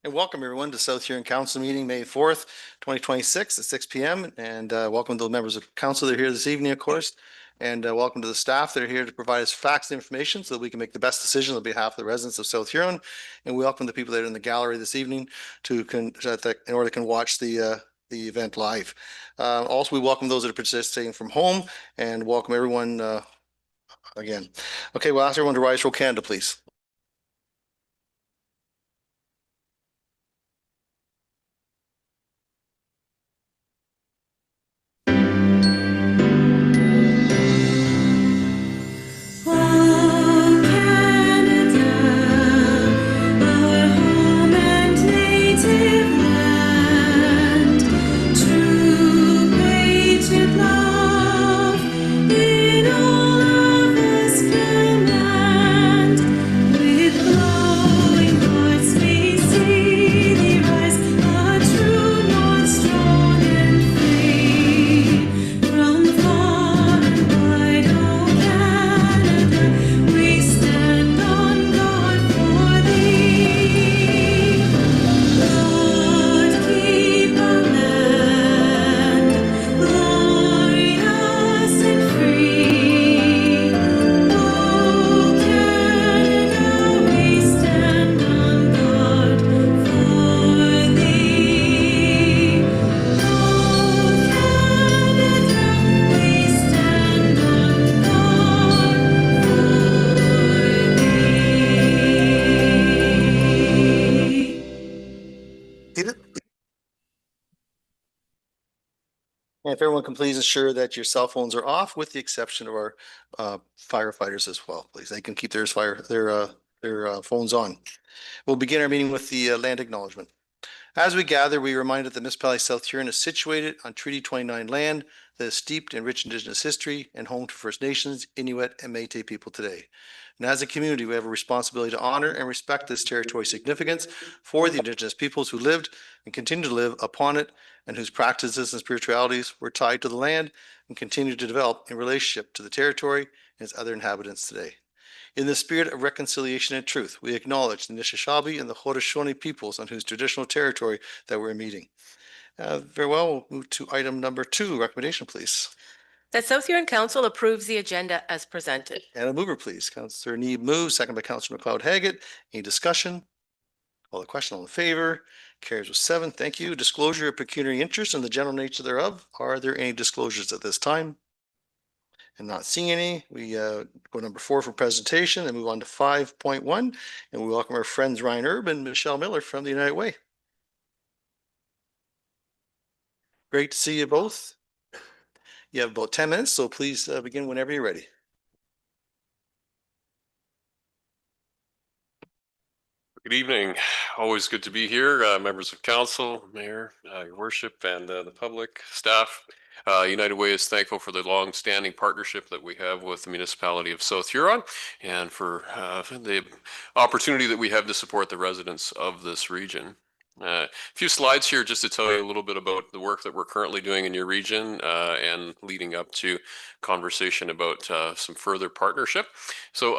And welcome everyone to South Huron Council meeting, May 4th, 2026 at 6 p.m. And welcome to the members of council that are here this evening, of course. And welcome to the staff that are here to provide us facts and information so that we can make the best decision on behalf of the residents of South Huron. And we welcome the people that are in the gallery this evening in order to watch the event live. Also, we welcome those that are participating from home and welcome everyone again. Okay, we'll ask everyone to rise for Canada, please. And if everyone can please ensure that your cell phones are off, with the exception of our firefighters as well, please. They can keep their phones on. We'll begin our meeting with the land acknowledgement. As we gather, we remind that the municipality of South Huron is situated on Treaty 29 land that is steeped in rich Indigenous history and home to First Nations, Inuit, and Métis people today. And as a community, we have a responsibility to honor and respect this territory's significance for the Indigenous peoples who lived and continue to live upon it and whose practices and spiritualities were tied to the land and continue to develop in relationship to the territory and its other inhabitants today. In the spirit of reconciliation and truth, we acknowledge the Anishinaabe and the Haudenosaunee peoples on whose traditional territory that we're meeting. Very well, we'll move to item number 2, recommendation, please. That South Huron Council approves the agenda as presented. And a mover, please. Councillor Neeb moves, second by Councillor McLeod-Haggett. Any discussion? All the question, all in favor? Carries with 7. Thank you. Disclosure of pecuniary interest and the general nature thereof. Are there any disclosures at this time? And not seeing any, we go number 4 for presentation and move on to 5.1. And we welcome our friends Ryan Erb and Michelle Miller from the United Way. Great to see you both. You have about 10 minutes, so please begin whenever you're ready. Good evening. Always good to be here. Members of council, mayor, your worship, and the public, staff. United Way is thankful for the long-standing partnership that we have with the municipality of South Huron and for the opportunity that we have to support the residents of this region. A few slides here just to tell you a little bit about the work that we're currently doing in your region and leading up to conversation about some further partnership. So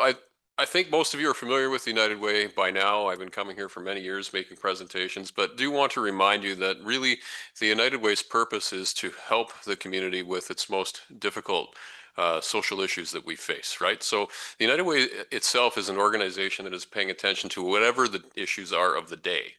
I think most of you are familiar with the United Way by now. I've been coming here for many years making presentations, but do want to remind you that really the United Way's purpose is to help the community with its most difficult social issues that we face, right? So the United Way itself is an organization that is paying attention to whatever the issues are of the day.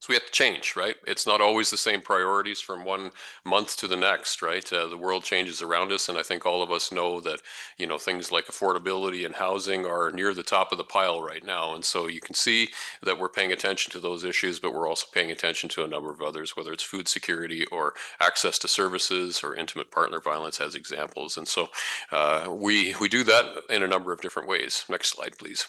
So we have to change, right? It's not always the same priorities from one month to the next, right? The world changes around us, and I think all of us know that, you know, things like affordability and housing are near the top of the pile right now. And so you can see that we're paying attention to those issues, but we're also paying attention to a number of others, whether it's food security or access to services or intimate partner violence as examples. And so we do that in a number of different ways. Next slide, please.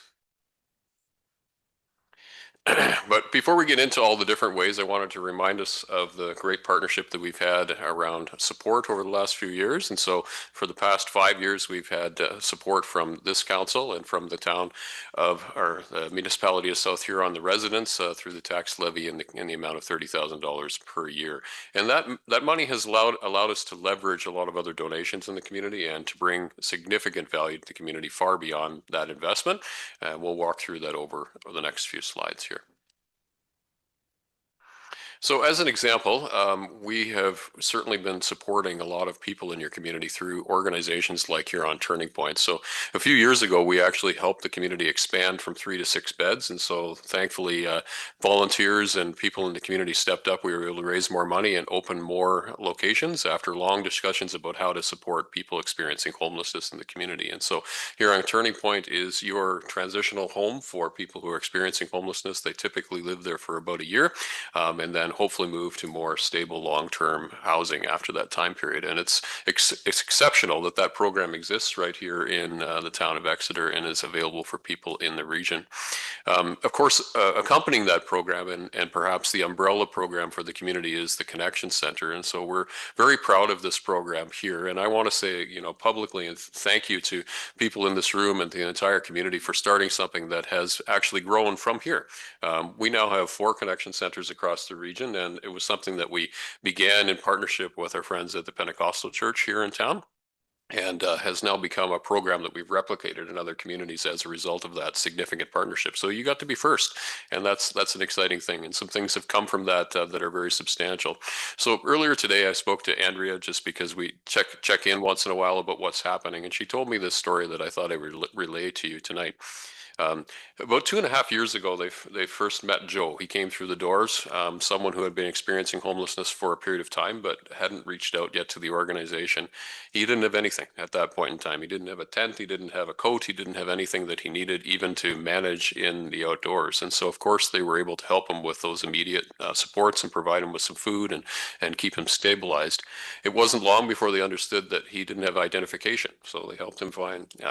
But before we get into all the different ways, I wanted to remind us of the great partnership that we've had around support over the last few years. And so for the past 5 years, we've had support from this council and from the town of our municipality of South Huron, the residents through the tax levy in the amount of $30,000 per year. And that money has allowed us to leverage a lot of other donations in the community and to bring significant value to the community far beyond that investment. We'll walk through that over the next few slides here. So as an example, we have certainly been supporting a lot of people in your community through organizations like Huron Turning Point. So a few years ago, we actually helped the community expand from 3 to 6 beds. And so thankfully, volunteers and people in the community stepped up. We were able to raise more money and open more locations after long discussions about how to support people experiencing homelessness in the community. And so Huron Turning Point is your transitional home for people who are experiencing homelessness. They typically live there for about a year. And then hopefully move to more stable long-term housing after that time period. And it's exceptional that that program exists right here in the town of Exeter and is available for people in the region. Of course, accompanying that program and perhaps the umbrella program for the community is the Connection Center. And so we're very proud of this program here. And I want to say, publicly, and thank you to people in this room and the entire community for starting something that has actually grown from here. We now have 4 Connection Centers across the region, and it was something that we began in partnership with our friends at the Pentecostal Church here in town, and has now become a program that we've replicated in other communities as a result of that significant partnership. So you got to be first, and that's an exciting thing. And some things have come from that that are very substantial. So earlier today, I spoke to Andrea just because we check in once in a while about what's happening, and she told me this story that I thought I would relay to you tonight. About 2.5 years ago, they first met Joe. He came through the doors, someone who had been experiencing homelessness for a period of time, but hadn't reached out yet to the organization. He didn't have anything at that point in time. He didn't have a tent. He didn't have a coat. He didn't have anything that he needed even to manage in the outdoors. And so, of course, they were able to help him with those immediate supports and provide him with some food and keep him stabilized. It wasn't long before they understood that he didn't have identification. So they helped him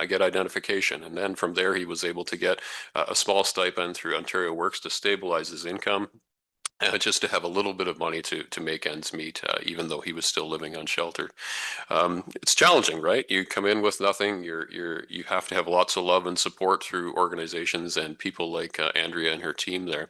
get identification. And then from there, he was able to get a small stipend through Ontario Works to stabilize his income, just to have a little bit of money to make ends meet, even though he was still living unsheltered. It's challenging, right? You come in with nothing. You have to have lots of love and support through organizations and people like Andrea and her team there.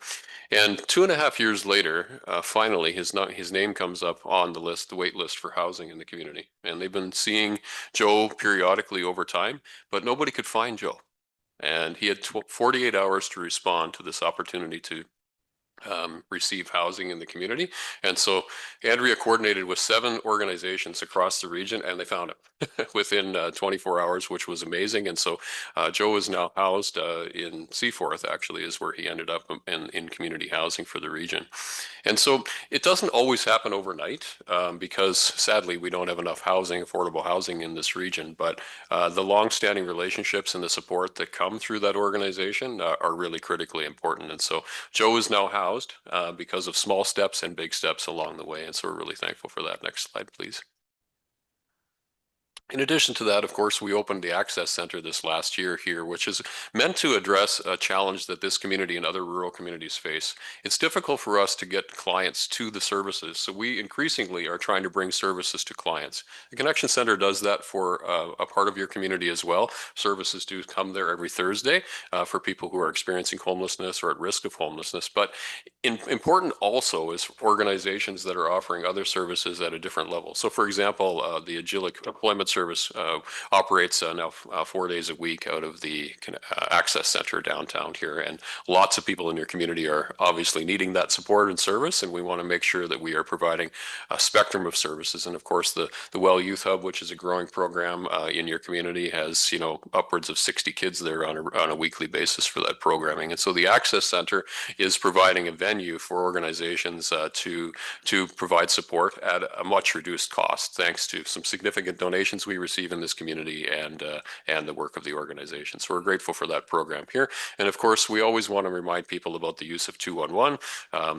And 2.5 years later, finally, his name comes up on the list, the wait list for housing in the community. And they've been seeing Joe periodically over time, but nobody could find Joe. And he had 48 hours to respond to this opportunity to receive housing in the community. And so Andrea coordinated with 7 organizations across the region, and they found him within 24 hours, which was amazing. And so Joe is now housed in Seaforth, actually, is where he ended up in community housing for the region. And so it doesn't always happen overnight because sadly, we don't have enough affordable housing in this region. But the longstanding relationships and the support that come through that organization are really critically important. And so Joe is now housed because of small steps and big steps along the way. And so we're really thankful for that. Next slide, please. In addition to that, of course, we opened the Access Center this last year here, which is meant to address a challenge that this community and other rural communities face. It's difficult for us to get clients to the services, so we increasingly are trying to bring services to clients. The Connection Center does that for a part of your community as well. Services do come there every Thursday for people who are experiencing homelessness or at risk of homelessness. But important also is organizations that are offering other services at a different level. So for example, the Agilic Employment Service operates now 4 days a week out of the Access Center downtown here. And lots of people in your community are obviously needing that support and service. And we want to make sure that we are providing a spectrum of services. And of course, the Well Youth Hub, which is a growing program in your community, has upwards of 60 kids there on a weekly basis for that programming. And so the Access Center is providing a venue for organizations to provide support at a much reduced cost, thanks to some significant donations we receive in this community and the work of the organization. So we're grateful for that program here. And of course, we always want to remind people about the use of 211.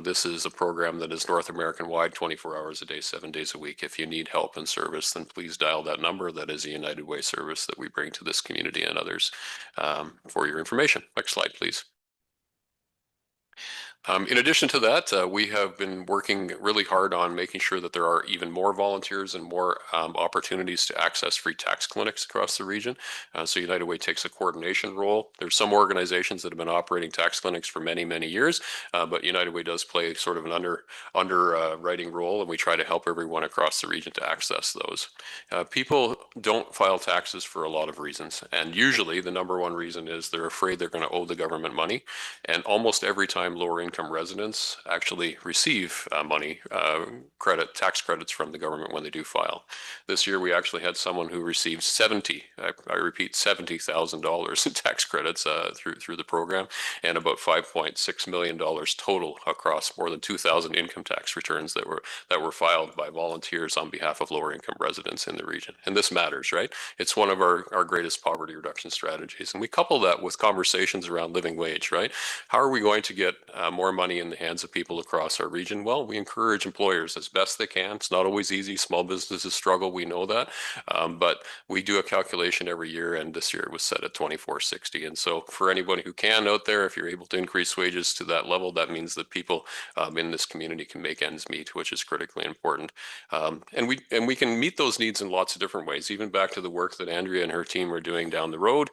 This is a program that is North American wide, 24 hours a day, 7 days a week. If you need help and service, then please dial that number. That is a United Way service that we bring to this community and others for your information. Next slide, please. In addition to that, we have been working really hard on making sure that there are even more volunteers and more opportunities to access free tax clinics across the region. So United Way takes a coordination role. There's some organizations that have been operating tax clinics for many, many years, but United Way does play sort of an underwriting role, and we try to help everyone across the region to access those. People don't file taxes for a lot of reasons, and usually the number one reason is they're afraid they're going to owe the government money, and almost every time lower income income residents actually receive money, tax credits from the government when they do file. This year, we actually had someone who received I repeat, $70,000 in tax credits through the program, and about $5.6 million total across more than 2,000 income tax returns that were filed by volunteers on behalf of lower income residents in the region. And this matters, right? It's one of our greatest poverty reduction strategies. And we couple that with conversations around living wage, right? How are we going to get more money in the hands of people across our region? Well, we encourage employers as best they can. It's not always easy. Small businesses struggle. We know that. But we do a calculation every year, and this year it was set at $24.60. And so for anybody who can out there, if you're able to increase wages to that level, that means that people in this community can make ends meet, which is critically important. And we can meet those needs in lots of different ways, even back to the work that Andrea and her team are doing down the road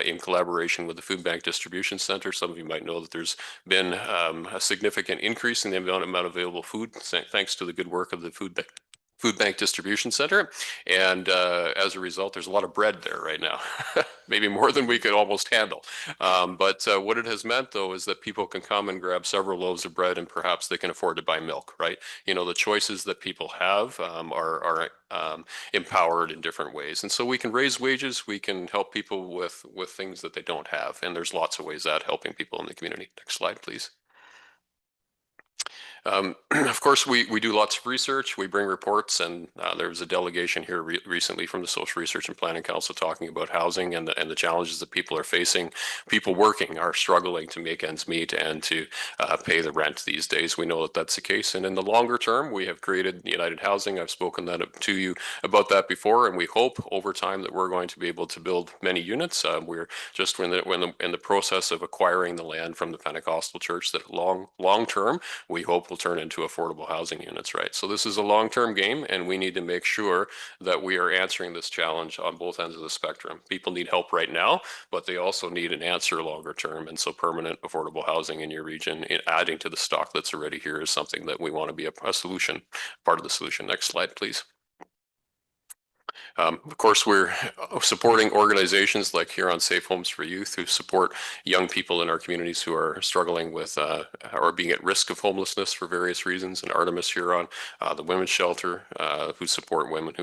in collaboration with the Food Bank Distribution Center. Some of you might know that there's been a significant increase in the amount of available food, thanks to the good work of the Food Bank Distribution Center. And as a result, there's a lot of bread there right now, maybe more than we could almost handle. But what it has meant, though, is that people can come and grab several loaves of bread, and perhaps they can afford to buy milk, right? You know, the choices that people have are empowered in different ways. And so we can raise wages, we can help people with things that they don't have. And there's lots of ways that helping people in the community. Next slide, please. Of course, we do lots of research. We bring reports, and there was a delegation here recently from the Social Research and Planning Council talking about housing and the challenges that people are facing. People working are struggling to make ends meet and to pay the rent these days. We know that that's the case. And in the longer term, we have created United Housing. I've spoken to you about that before, and we hope over time that we're going to be able to build many units. We're just in the process of acquiring the land from the Pentecostal Church that long term, we hope will turn into affordable housing units, right? So this is a long-term game, and we need to make sure that we are answering this challenge on both ends of the spectrum. People need help right now, but they also need an answer longer term. And so permanent affordable housing in your region, adding to the stock that's already here, is something that we want to be a solution, part of the solution. Next slide, please. Of course, we're supporting organizations like Huron Safe Homes for Youth, who support young people in our communities who are struggling with or being at risk of homelessness for various reasons, and Artemis Huron, the Women's Shelter, who support women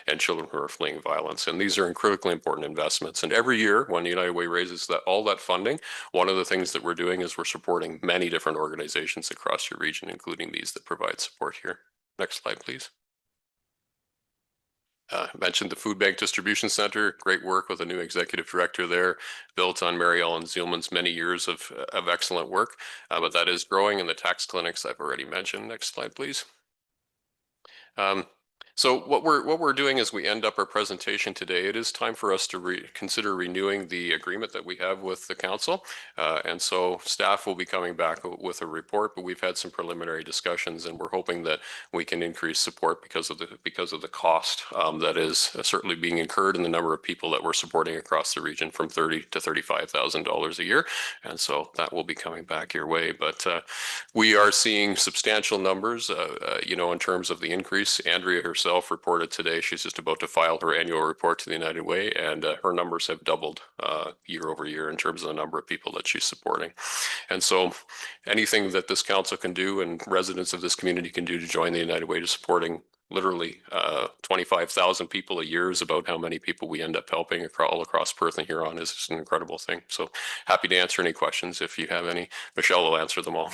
and children who are fleeing violence. And these are critically important investments. And every year, when United Way raises all that funding, one of the things that we're doing is we're supporting many different organizations across your region, including these that provide support here. Next slide, please. Mentioned the Food Bank Distribution Center, great work with a new executive director there, built on Mary Ellen Zielman's many years of excellent work, but that is growing. In the tax clinics I've already mentioned. Next slide, please. So what we're doing as we end up our presentation today, it is time for us to consider renewing the agreement that we have with the council. And so staff will be coming back with a report, but we've had some preliminary discussions, and we're hoping that we can increase support because of the cost that is certainly being incurred in the number of people that we're supporting across the region, from $30,000 to $35,000 a year. And so that will be coming back your way. But we are seeing substantial numbers, in terms of the increase. Andrea herself reported today she's just about to file her annual report to the United Way, and her numbers have doubled year over year in terms of the number of people that she's supporting. And so anything that this council can do and residents of this community can do to join the United Way to supporting literally 25,000 people a year is about how many people we end up helping all across Perth and Huron. Is just an incredible thing. So happy to answer any questions if you have any. Michelle will answer them all.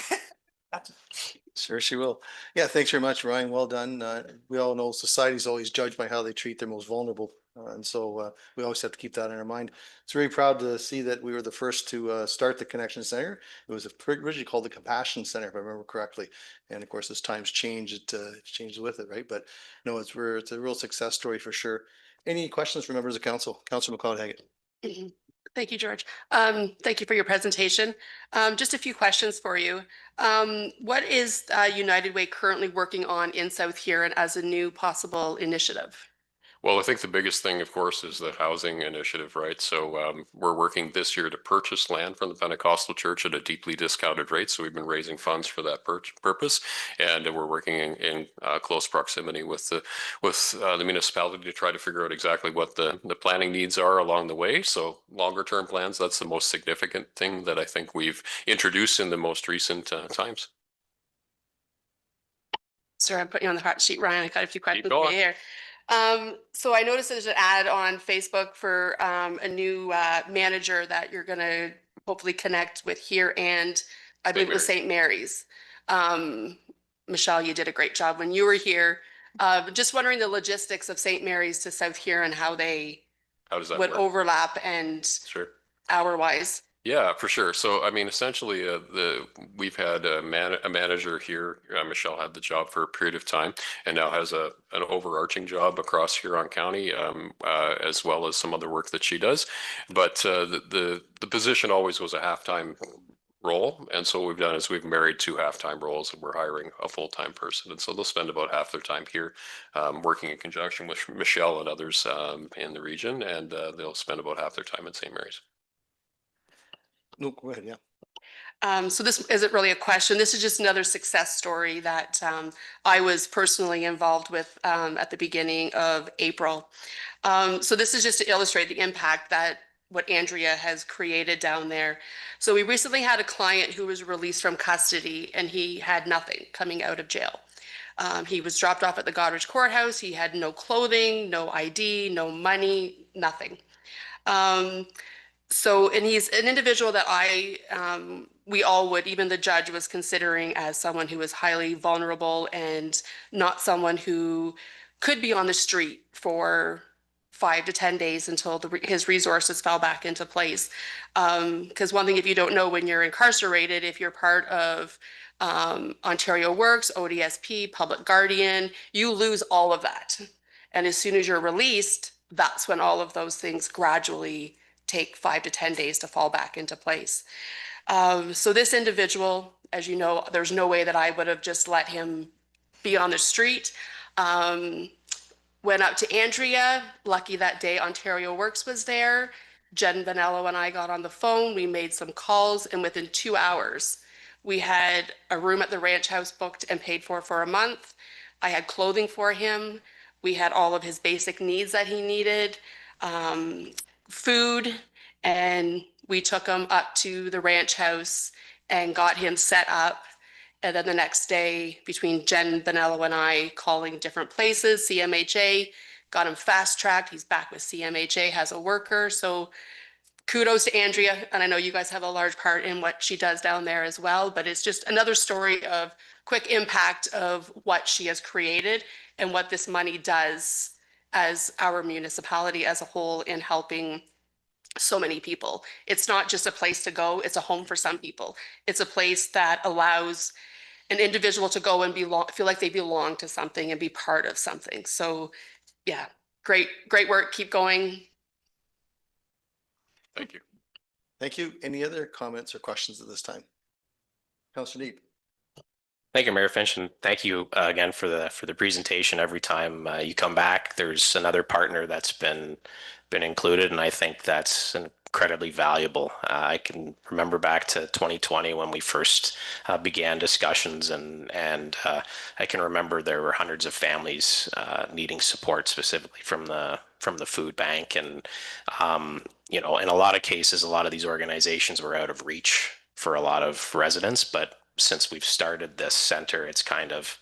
Sure, she will. Yeah, thanks very much, Ryan. Well done. We all know society's always judged by how they treat their most vulnerable. And so we always have to keep that in our mind. It's very proud to see that we were the first to start the Connection Center. It was originally called the Compassion Center, if I remember correctly. And of course, as times change, it changes with it, right? But no, it's a real success story for sure. Any questions from members of council? Councilor McLeod-Haggett. Thank you, George. Thank you for your presentation. Just a few questions for you. What is United Way currently working on in South Huron as a new possible initiative? Well, I think the biggest thing, of course, is the housing initiative, right? So we're working this year to purchase land from the Pentecostal Church at a deeply discounted rate. So we've been raising funds for that purpose, and we're working in close proximity with the municipality to try to figure out exactly what the planning needs are along the way. So longer term plans, that's the most significant thing that I think we've introduced in the most recent times. Sorry, I'm putting you on the hot sheet, Ryan. I got a few questions for going. you here. So I noticed there's an ad on Facebook for a new manager that you're gonna hopefully connect with here, and I believe it was St. Mary's. Michelle, you did a great job when you were here. Just wondering the logistics of St. Mary's to South Huron, how they How does that would work? overlap and Sure. hour-wise. Yeah, for sure. So, I mean, essentially, we've had a manager here. Michelle had the job for a period of time, and now has an overarching job across Huron County, as well as some other work that she does. But the position always was a halftime role, and so what we've done is we've married two halftime roles, and we're hiring a full-time person. And so they'll spend about half their time here, working in conjunction with Michelle and others in the region, and they'll spend about half their time in St. Mary's. No, go ahead, yeah. So this isn't really a question. This is just another success story that I was personally involved with at the beginning of April. So this is just to illustrate the impact that what Andrea has created down there. So we recently had a client who was released from custody, and he had nothing coming out of jail. He was dropped off at the Goderich Courthouse. He had no clothing, no ID, no money, nothing. And he's an individual that we all would, even the judge was considering as someone who was highly vulnerable and not someone who could be on the street for 5 to 10 days until his resources fell back into place. Because one thing, if you don't know, when you're incarcerated, if you're part of Ontario Works, ODSP, Public Guardian, you lose all of that. And as soon as you're released, that's when all of those things gradually take 5 to 10 days to fall back into place. So this individual, as you know, there's no way that I would have just let him be on the street. Went up to Andrea. Lucky that day Ontario Works was there. Jen Vanello and I got on the phone. We made some calls, and within 2 hours, we had a room at the ranch house booked and paid for a month. I had clothing for him. We had all of his basic needs that he needed. Food, and we took him up to the ranch house and got him set up. And then the next day, between Jen Vanello and I calling different places, CMHA, got him fast-tracked. He's back with CMHA, has a worker. So kudos to Andrea. And I know you guys have a large part in what she does down there as well, but it's just another story of quick impact of what she has created and what this money does as our municipality as a whole in helping so many people. It's not just a place to go, it's a home for some people. It's a place that allows an individual to go and feel like they belong to something and be part of something. So yeah, great work. Keep going. Thank you. Thank you. Any other comments or questions at this time? Councillor Deep. Thank you, Mayor Finch, and thank you again for the presentation. Every time you come back, there's another partner that's been included, and I think that's incredibly valuable. I can remember back to 2020 when we first began discussions, and I can remember there were hundreds of families needing support specifically from the food bank, and you know, in a lot of cases, a lot of these organizations were out of reach for a lot of residents, but since we've started this center, it's kind of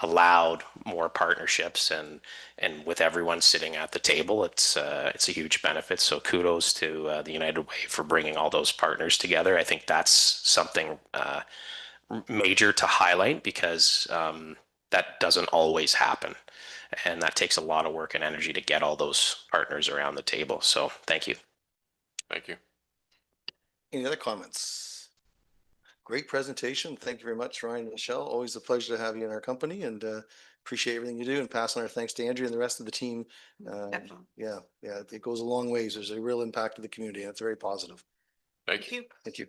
allowed more partnerships, and with everyone sitting at the table, it's a huge benefit. So kudos to the United Way for bringing all those partners together. I think that's something major to highlight, because that doesn't always happen, and that takes a lot of work and energy to get all those partners around the table. So thank you. Thank you. Any other comments? Great presentation. Thank you very much, Ryan and Michelle. Always a pleasure to have you in our company, and appreciate everything you do, and pass on our thanks to Andrea and the rest of the team. Yeah, it goes a long ways. There's a real impact to the community, and it's very positive. Thank you. Thank you.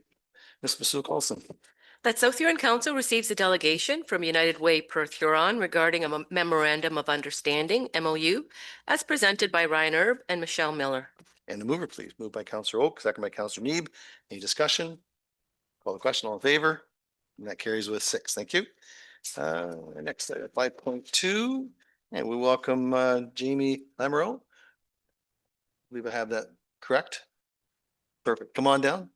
Ms. Masuk Olson. That South Huron Council receives a delegation from United Way Perth Huron regarding a memorandum of understanding, MOU, as presented by Ryan Erb and Michelle Miller. And the mover, please. Moved by Counselor Oak, second by Counselor Neeb. Any discussion? Call the question. All in favor? And that carries with 6. Thank you. Next, 5.2, and we welcome Jamie Lamoureux. I believe I have that correct. Perfect. Come on down.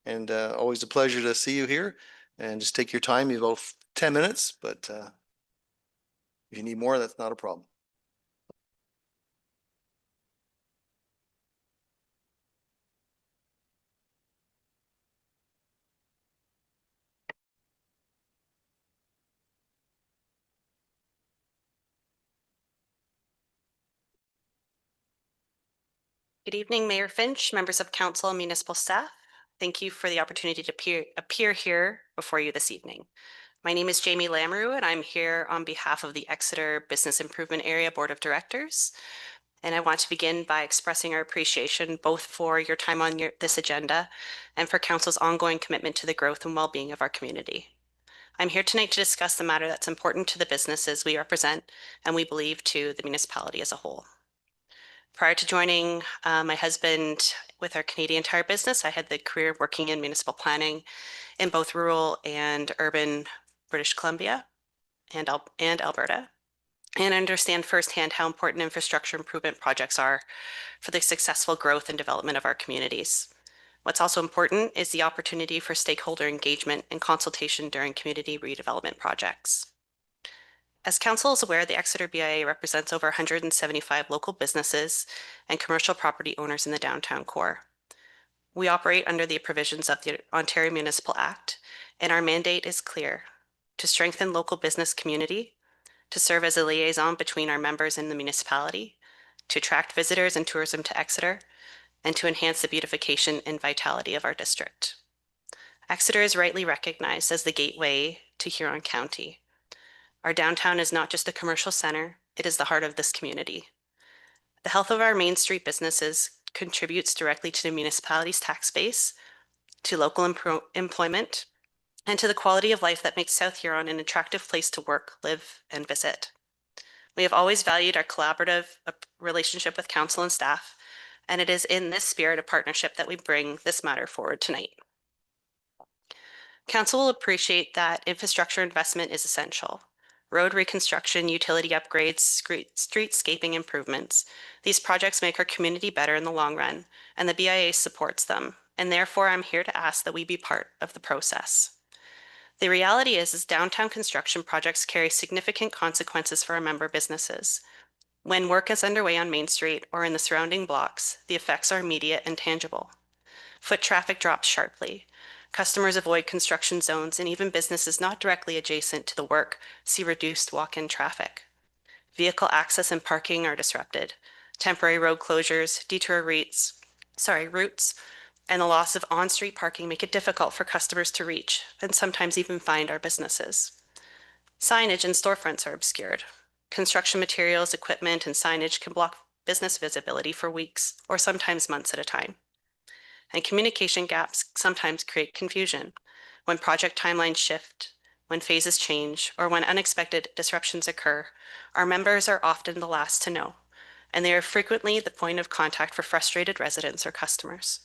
And always a pleasure to see you here. And just take your time. You have about 10 minutes, but if you need more, that's not a problem. Good evening, Mayor Finch, members of council, and municipal staff. Thank you for the opportunity to appear here before you this evening. My name is Jamie Lamoureux, and I'm here on behalf of the Exeter Business Improvement Area Board of Directors. And I want to begin by expressing our appreciation both for your time on this agenda and for council's ongoing commitment to the growth and well-being of our community. I'm here tonight to discuss the matter that's important to the businesses we represent and we believe to the municipality as a whole. Prior to joining my husband with our Canadian Tire business, I had the career working in municipal planning in both rural and urban British Columbia and Alberta, and understand firsthand how important infrastructure improvement projects are for the successful growth and development of our communities. What's also important is the opportunity for stakeholder engagement and consultation during community redevelopment projects. As council is aware, the Exeter BIA represents over 175 local businesses and commercial property owners in the downtown core. We operate under the provisions of the Ontario Municipal Act, and our mandate is clear: to strengthen local business community, to serve as a liaison between our members and the municipality, to attract visitors and tourism to Exeter, and to enhance the beautification and vitality of our district. Exeter is rightly recognized as the gateway to Huron County. Our downtown is not just a commercial center, it is the heart of this community. The health of our Main Street businesses contributes directly to the municipality's tax base, to local employment, and to the quality of life that makes South Huron an attractive place to work, live, and visit. We have always valued our collaborative relationship with council and staff, and it is in this spirit of partnership that we bring this matter forward tonight. Council will appreciate that infrastructure investment is essential. Road reconstruction, utility upgrades, streetscaping improvements. These projects make our community better in the long run, and the BIA supports them. And therefore, I'm here to ask that we be part of the process. The reality is downtown construction projects carry significant consequences for our member businesses. When work is underway on Main Street or in the surrounding blocks, the effects are immediate and tangible. Foot traffic drops sharply. Customers avoid construction zones, and even businesses not directly adjacent to the work see reduced walk-in traffic. Vehicle access and parking are disrupted. Temporary road closures, detour routes, and the loss of on-street parking make it difficult for customers to reach and sometimes even find our businesses. Signage and storefronts are obscured. Construction materials, equipment, and signage can block business visibility for weeks or sometimes months at a time. And communication gaps sometimes create confusion. When project timelines shift, when phases change, or when unexpected disruptions occur, our members are often the last to know, and they are frequently the point of contact for frustrated residents or customers.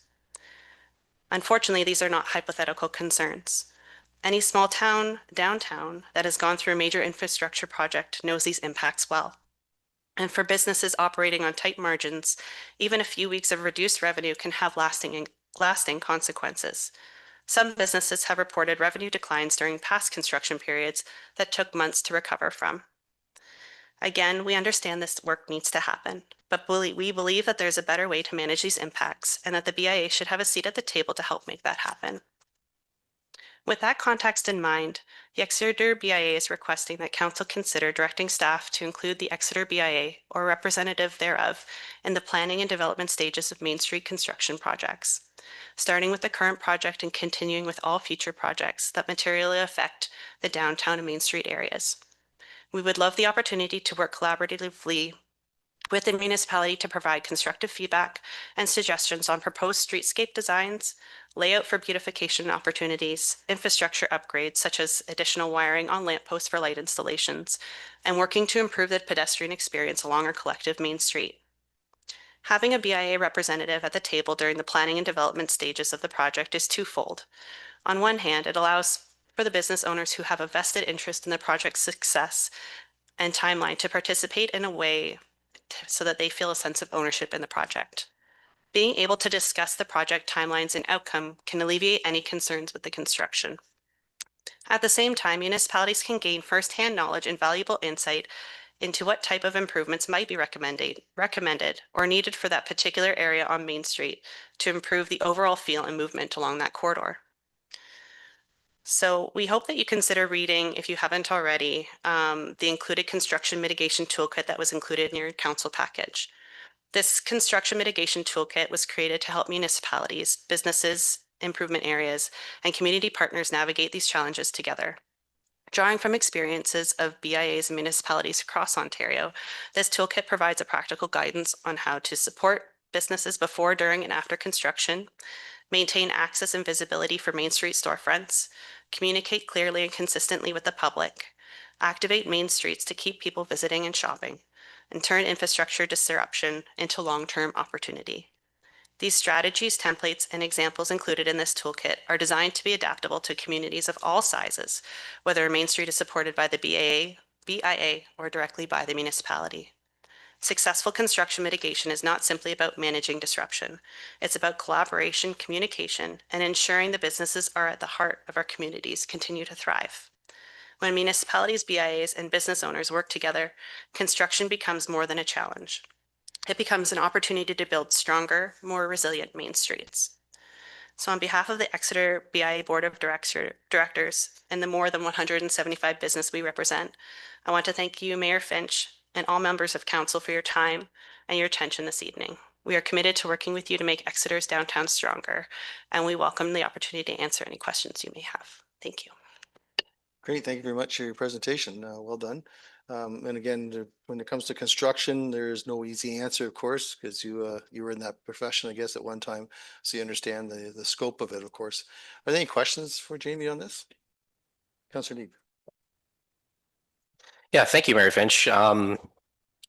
Unfortunately, these are not hypothetical concerns. Any small town, downtown, that has gone through a major infrastructure project knows these impacts well. And for businesses operating on tight margins, even a few weeks of reduced revenue can have lasting consequences. Some businesses have reported revenue declines during past construction periods that took months to recover from. Again, we understand this work needs to happen, but we believe that there's a better way to manage these impacts and that the BIA should have a seat at the table to help make that happen. With that context in mind, the Exeter BIA is requesting that Council consider directing staff to include the Exeter BIA or representative thereof in the planning and development stages of Main Street construction projects, starting with the current project and continuing with all future projects that materially affect the downtown and Main Street areas. We would love the opportunity to work collaboratively with the municipality to provide constructive feedback and suggestions on proposed streetscape designs, layout for beautification opportunities, infrastructure upgrades such as additional wiring on lampposts for light installations, and working to improve the pedestrian experience along our collective Main Street. Having a BIA representative at the table during the planning and development stages of the project is twofold. On one hand, it allows for the business owners who have a vested interest in the project's success and timeline to participate in a way so that they feel a sense of ownership in the project. Being able to discuss the project timelines and outcome can alleviate any concerns with the construction. At the same time, municipalities can gain firsthand knowledge and valuable insight into what type of improvements might be recommended or needed for that particular area on Main Street to improve the overall feel and movement along that corridor. So we hope that you consider reading, if you haven't already, the included construction mitigation toolkit that was included in your council package. This construction mitigation toolkit was created to help municipalities, businesses, improvement areas, and community partners navigate these challenges together. Drawing from experiences of BIAs and municipalities across Ontario, this toolkit provides a practical guidance on how to support businesses before, during, and after construction, maintain access and visibility for Main Street storefronts, communicate clearly and consistently with the public, activate main streets to keep people visiting and shopping, and turn infrastructure disruption into long-term opportunity. These strategies, templates, and examples included in this toolkit are designed to be adaptable to communities of all sizes, whether Main Street is supported by the BIA, or directly by the municipality. Successful construction mitigation is not simply about managing disruption. It's about collaboration, communication, and ensuring the businesses are at the heart of our communities continue to thrive. When municipalities, BIAs, and business owners work together, construction becomes more than a challenge. It becomes an opportunity to build stronger, more resilient Main Streets. So on behalf of the Exeter BIA Board of Directors and the more than 175 business we represent, I want to thank you, Mayor Finch, and all members of council for your time and your attention this evening. We are committed to working with you to make Exeter's downtown stronger, and we welcome the opportunity to answer any questions you may have. Thank you. Great, thank you very much for your presentation. Well done. And again, when it comes to construction, there is no easy answer, of course, because you were in that profession, I guess, at one time, so you understand the scope of it, of course. Are there any questions for Jamie on this? Councillor Neeb. Yeah, thank you, Mayor Finch.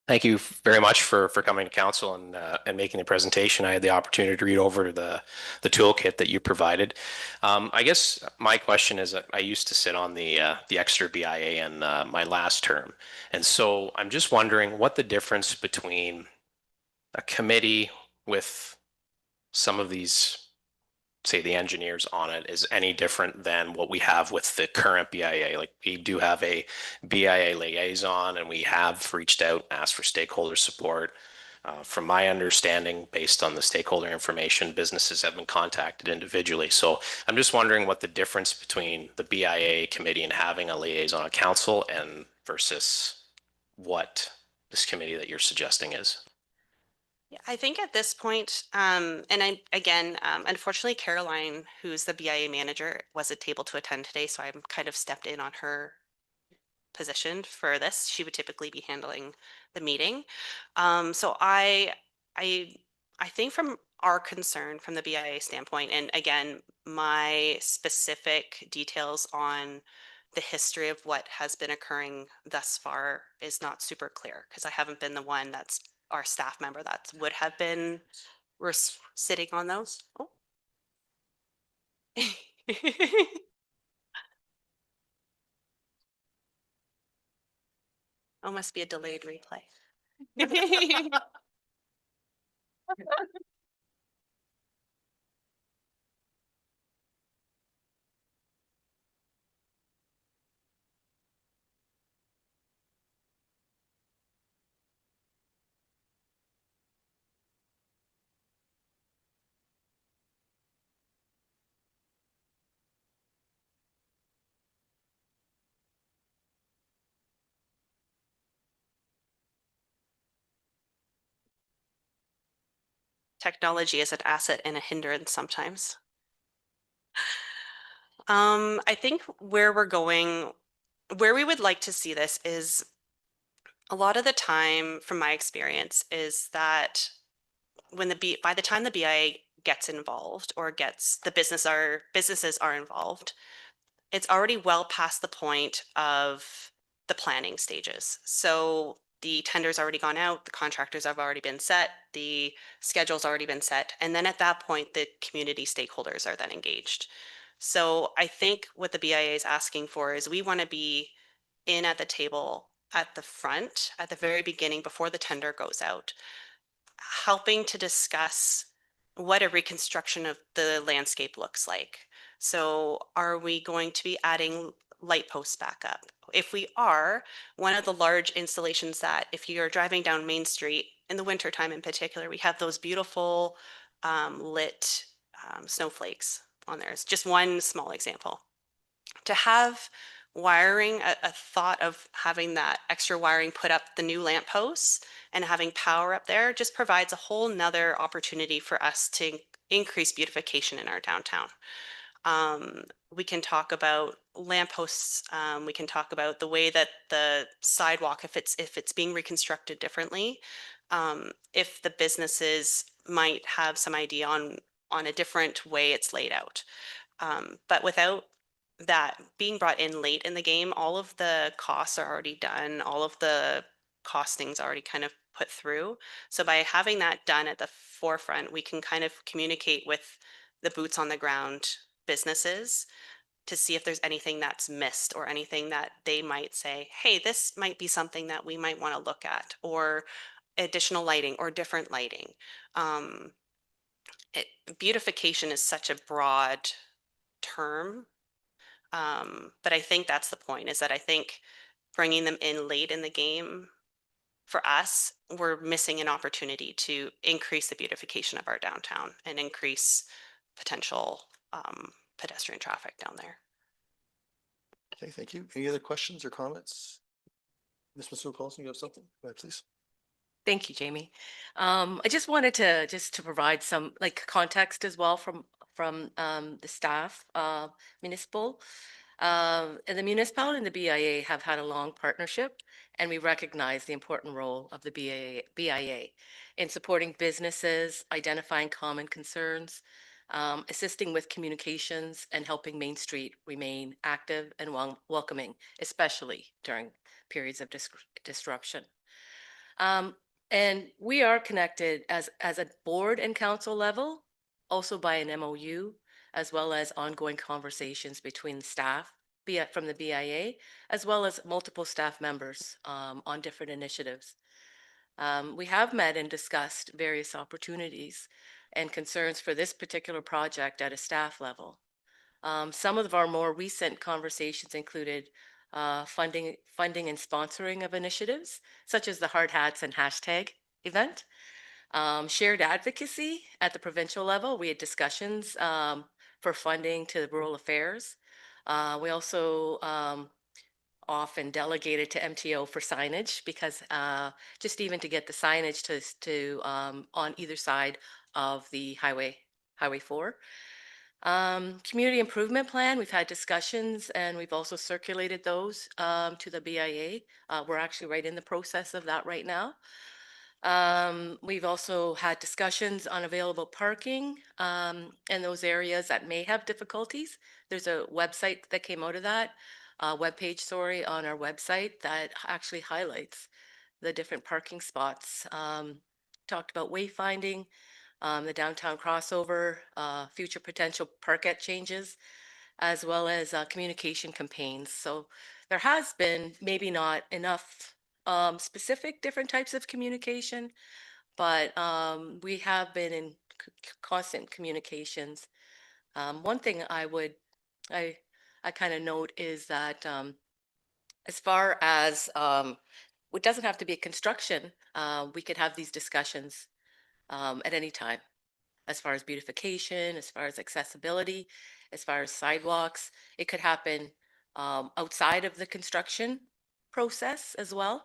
Thank you very much for coming to council and making the presentation. I had the opportunity to read over the toolkit that you provided. I guess my question is that I used to sit on the Exeter BIA in my last term, and so I'm just wondering what the difference between a committee with some of these, say, the engineers on it, is any different than what we have with the current BIA. Like, we do have a BIA liaison, and we have reached out, asked for stakeholder support. From my understanding, based on the stakeholder information, businesses have been contacted individually. So I'm just wondering what the difference between the BIA committee and having a liaison on council and versus what this committee that you're suggesting is. Yeah, I think at this point, unfortunately, Caroline, who's the BIA manager, wasn't able to attend today, so I'm kind of stepped in on her position for this. She would typically be handling the meeting. So I think from our concern from the BIA standpoint, and again, my specific details on the history of what has been occurring thus far is not super clear because I haven't been the one that's our staff member that would have been sitting on those. Oh. Oh, must be a delayed replay. Technology is an asset and a hindrance sometimes. I think where we would like to see this is A lot of the time, from my experience, is that by the time the BIA gets involved or gets the businesses are involved, it's already well past the point of the planning stages. So the tender's already gone out, the contractors have already been set, the schedule's already been set, and then at that point, the community stakeholders are then engaged. So I think what the BIA is asking for is we want to be in at the table at the front, at the very beginning, before the tender goes out, helping to discuss what a reconstruction of the landscape looks like. So are we going to be adding light posts back up? If we are, one of the large installations that if you're driving down Main Street in the wintertime in particular, we have those beautiful lit snowflakes on there. It's just one small example. To have wiring, a thought of having that extra wiring put up the new lamp posts and having power up there just provides a whole nother opportunity for us to increase beautification in our downtown. We can talk about lampposts. We can talk about the way that the sidewalk, if it's being reconstructed differently, if the businesses might have some idea on a different way it's laid out. But without that being brought in late in the game, all of the costs are already done, all of the costings already kind of put through. So by having that done at the forefront, we can kind of communicate with the boots on the ground businesses to see if there's anything that's missed or anything that they might say, hey, this might be something that we might want to look at, or additional lighting or different lighting. Um, Beautification is such a broad term. But I think that's the point, is that I think bringing them in late in the game, for us, we're missing an opportunity to increase the beautification of our downtown and increase potential pedestrian traffic down there. Okay, thank you. Any other questions or comments? Ms. Masood-Coulson, you have something? Go ahead, please. Thank you, Jamie. I just wanted to provide some like context as well from the staff, municipal. And the municipality and the BIA have had a long partnership, and we recognize the important role of the BIA in supporting businesses, identifying common concerns, assisting with communications, and helping Main Street remain active and welcoming, especially during periods of disruption. And we are connected as a board and council level, also by an MOU, as well as ongoing conversations between staff, be it from the BIA, as well as multiple staff members on different initiatives. We have met and discussed various opportunities and concerns for this particular project at a staff level. Some of our more recent conversations included funding and sponsoring of initiatives, such as the Hard Hats and hashtag event. Shared advocacy at the provincial level. We had discussions for funding to rural affairs. We also often delegated to MTO for signage, because just even to get the signage to on either side of the Highway 4. Community improvement plan, we've had discussions and we've also circulated those to the BIA. We're actually right in the process of that right now. We've also had discussions on available parking in those areas that may have difficulties. There's a website that came out of that, webpage, sorry, on our website that actually highlights the different parking spots. Talked about wayfinding, the downtown crossover, future potential parkette changes, as well as communication campaigns. So there has been maybe not enough specific different types of communication, but we have been in constant communications. One thing I kind of note is that as far as it doesn't have to be construction, we could have these discussions at any time, as far as beautification, as far as accessibility, as far as sidewalks. It could happen outside of the construction process as well.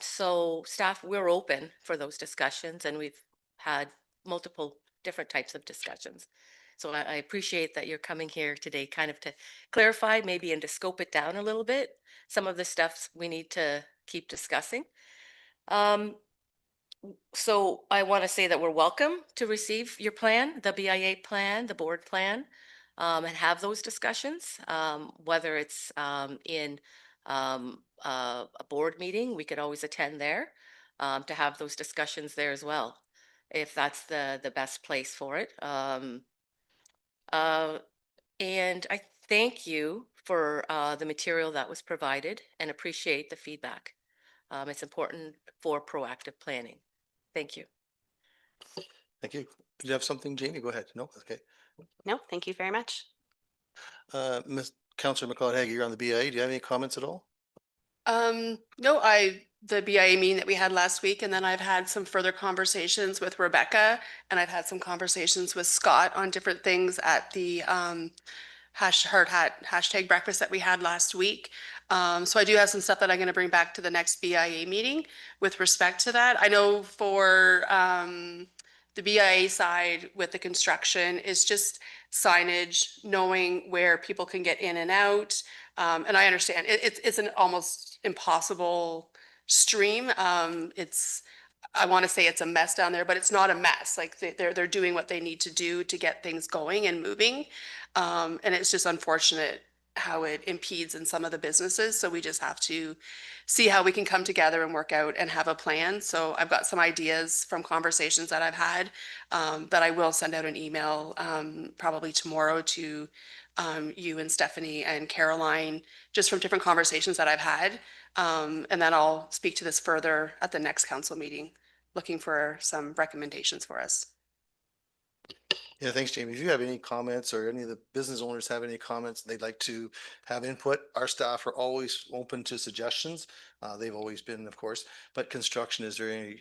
So staff, we're open for those discussions, and we've had multiple different types of discussions. So I appreciate that you're coming here today kind of to clarify maybe and to scope it down a little bit. Some of the stuff we need to keep discussing. So I want to say that we're welcome to receive your plan, the BIA plan, the board plan, and have those discussions, whether it's in a board meeting, we could always attend there to have those discussions there as well, if that's the best place for it. Uh, and I thank you for the material that was provided and appreciate the feedback. It's important for proactive planning. Thank you. Thank you. Do you have something, Jamie? Go ahead. No? Okay. No, thank you very much. Ms. Councillor McLeod-Hague, you're on the BIA. Do you have any comments at all? No, the BIA meeting that we had last week, and then I've had some further conversations with Rebecca, and I've had some conversations with Scott on different things at the hashtag breakfast that we had last week. So I do have some stuff that I'm going to bring back to the next BIA meeting with respect to that. I know for the BIA side with the construction is just signage, knowing where people can get in and out. And I understand it's an almost impossible stream. I want to say it's a mess down there, but it's not a mess. Like they're doing what they need to do to get things going and moving. And it's just unfortunate how it impedes in some of the businesses. So we just have to see how we can come together and work out and have a plan. So I've got some ideas from conversations that I've had that I will send out an email probably tomorrow to you and Stephanie and Caroline, just from different conversations that I've had. And then I'll speak to this further at the next council meeting, looking for some recommendations for us. Yeah, thanks, Jamie. If you have any comments or any of the business owners have any comments, they'd like to have input, our staff are always open to suggestions. They've always been, of course, but construction is very,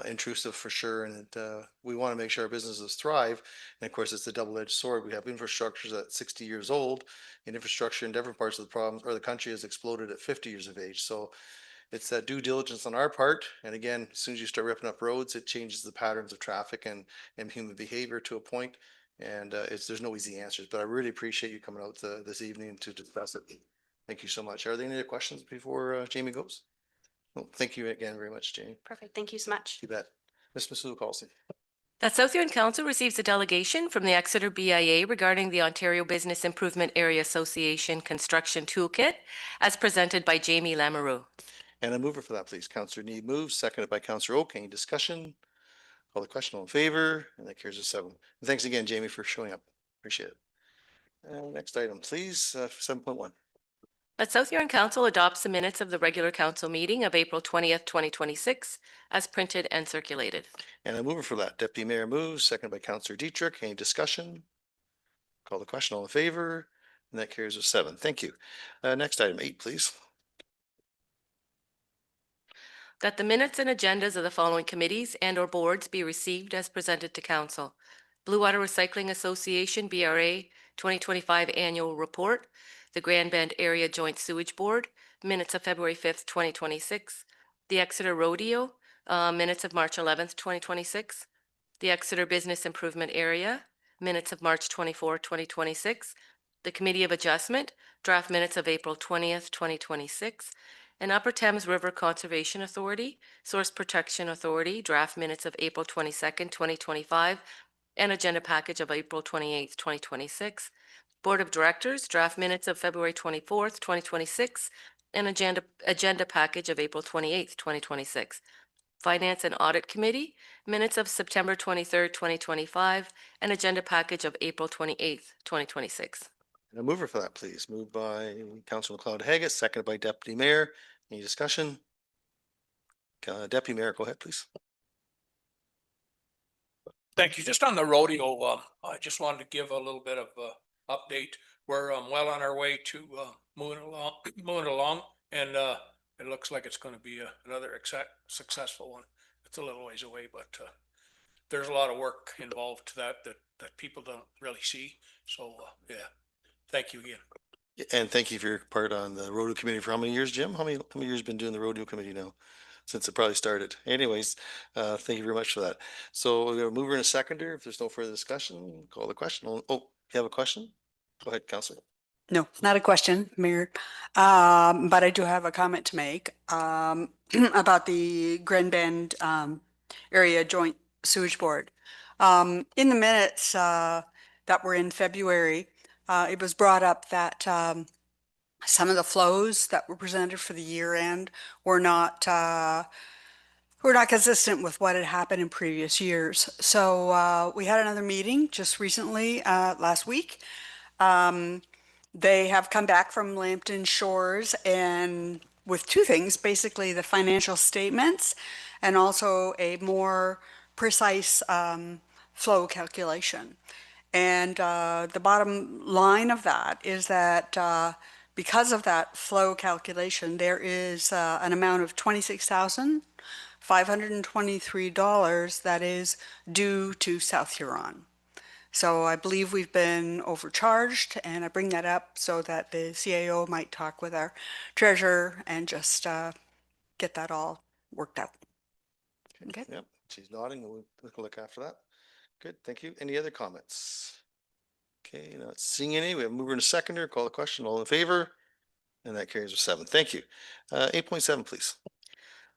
intrusive for sure. And we want to make sure our businesses thrive. And of course, it's a double-edged sword. We have infrastructures at 60 years old, and infrastructure in different parts of the problem or the country has exploded at 50 years of age. So it's that due diligence on our part. And again, as soon as you start ripping up roads, it changes the patterns of traffic and human behavior to a point. And there's no easy answers, but I really appreciate you coming out this evening to discuss it. Thank you so much. Are there any other questions before Jamie goes? Well, thank you again very much, Jamie. Perfect. Thank you so much. You bet. Ms. Masood Carlson. That South Huron Council receives a delegation from the Exeter BIA regarding the Ontario Business Improvement Area Association Construction Toolkit as presented by Jamie Lamoureux. And a mover for that, please. Councillor Need moves, seconded by Councillor Oak. Any discussion? Call the question. All in favor? And that carries a 7. And thanks again, Jamie, for showing up. Appreciate it. Next item, please, 7.1. That South Huron Council adopts the minutes of the regular council meeting of April 20th, 2026 as printed and circulated. And a mover for that. Deputy Mayor moves, seconded by Councillor Dietrich. Any discussion? Call the question. All in favor? And that carries a 7. Thank you. Next item, 8, please. That the minutes and agendas of the following committees and or boards be received as presented to council. Blue Water Recycling Association, BRA, 2025 Annual Report. The Grand Bend Area Joint Sewage Board, minutes of February 5th, 2026. The Exeter Rodeo, minutes of March 11th, 2026. The Exeter Business Improvement Area, minutes of March 24, 2026. The Committee of Adjustment, draft minutes of April 20th, 2026. And Upper Thames River Conservation Authority, Source Protection Authority, draft minutes of April 22nd, 2025, and agenda package of April 28th, 2026. Board of Directors, draft minutes of February 24th, 2026, and agenda package of April 28th, 2026. Finance and Audit Committee, minutes of September 23rd, 2025, and agenda package of April 28th, 2026. And a mover for that, please. Moved by Councillor McLeod-Haggis, seconded by Deputy Mayor. Any discussion? Deputy Mayor, go ahead, please. Thank you. Just on the rodeo, I just wanted to give a little bit of update. We're well on our way to moving along, and it looks like it's going to be another successful one. It's a little ways away, but there's a lot of work involved to that people don't really see. So yeah, thank you again. And thank you for your part on the rodeo committee for how many years, Jim? How many years been doing the rodeo committee now? Since it probably started. Anyways, thank you very much for that. So we're gonna move in a seconder. If there's no further discussion, call the question. Oh, you have a question? Go ahead, Councillor. No, not a question, Mayor. But I do have a comment to make about the Grand Bend Area Joint Sewage Board. In the minutes that were in February, it was brought up that some of the flows that were presented for the year end were not consistent with what had happened in previous years. So we had another meeting just recently last week. They have come back from Lambton Shores and with two things, basically the financial statements and also a more precise flow calculation. And the bottom line of that is that because of that flow calculation, there is an amount of $26,523 that is due to South Huron. So I believe we've been overcharged, and I bring that up so that the CAO might talk with our treasurer and just get that all worked out. Okay. Yep, she's nodding. We'll look after that. Good, thank you. Any other comments? Okay, not seeing any. We have mover and a seconder. Call the question. All in favor? And that carries with 7. Thank you. 8.7, please.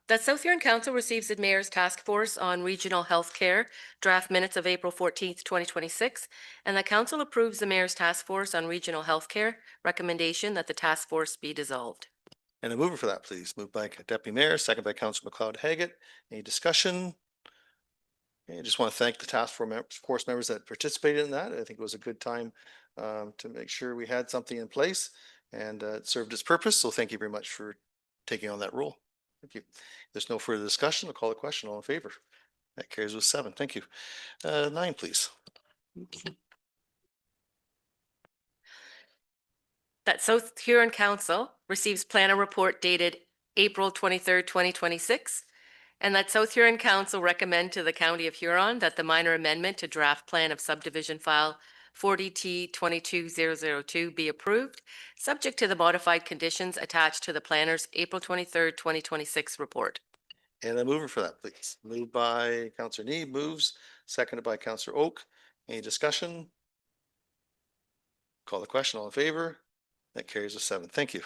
That South Huron Council receives the Mayor's Task Force on Regional Health Care draft minutes of April 14th, 2026, and the Council approves the Mayor's Task Force on Regional Health Care recommendation that the task force be dissolved. And a mover for that, please. Moved by Deputy Mayor, second by Councillor McLeod Haggett. Any discussion? Okay, I just want to thank the task force members that participated in that. I think it was a good time to make sure we had something in place, and it served its purpose. So thank you very much for taking on that role. Thank you. There's no further discussion. I'll call the question. All in favor? That carries with 7. Thank you. 9, please. That South Huron Council receives planner report dated April 23rd, 2026, and that South Huron Council recommend to the County of Huron that the minor amendment to draft plan of subdivision file 40T22002 be approved, subject to the modified conditions attached to the planner's April 23rd, 2026 report. And a mover for that, please. Moved by Councillor Need, moves, seconded by Councillor Oak. Any discussion? Call the question. All in favor? That carries with 7. Thank you.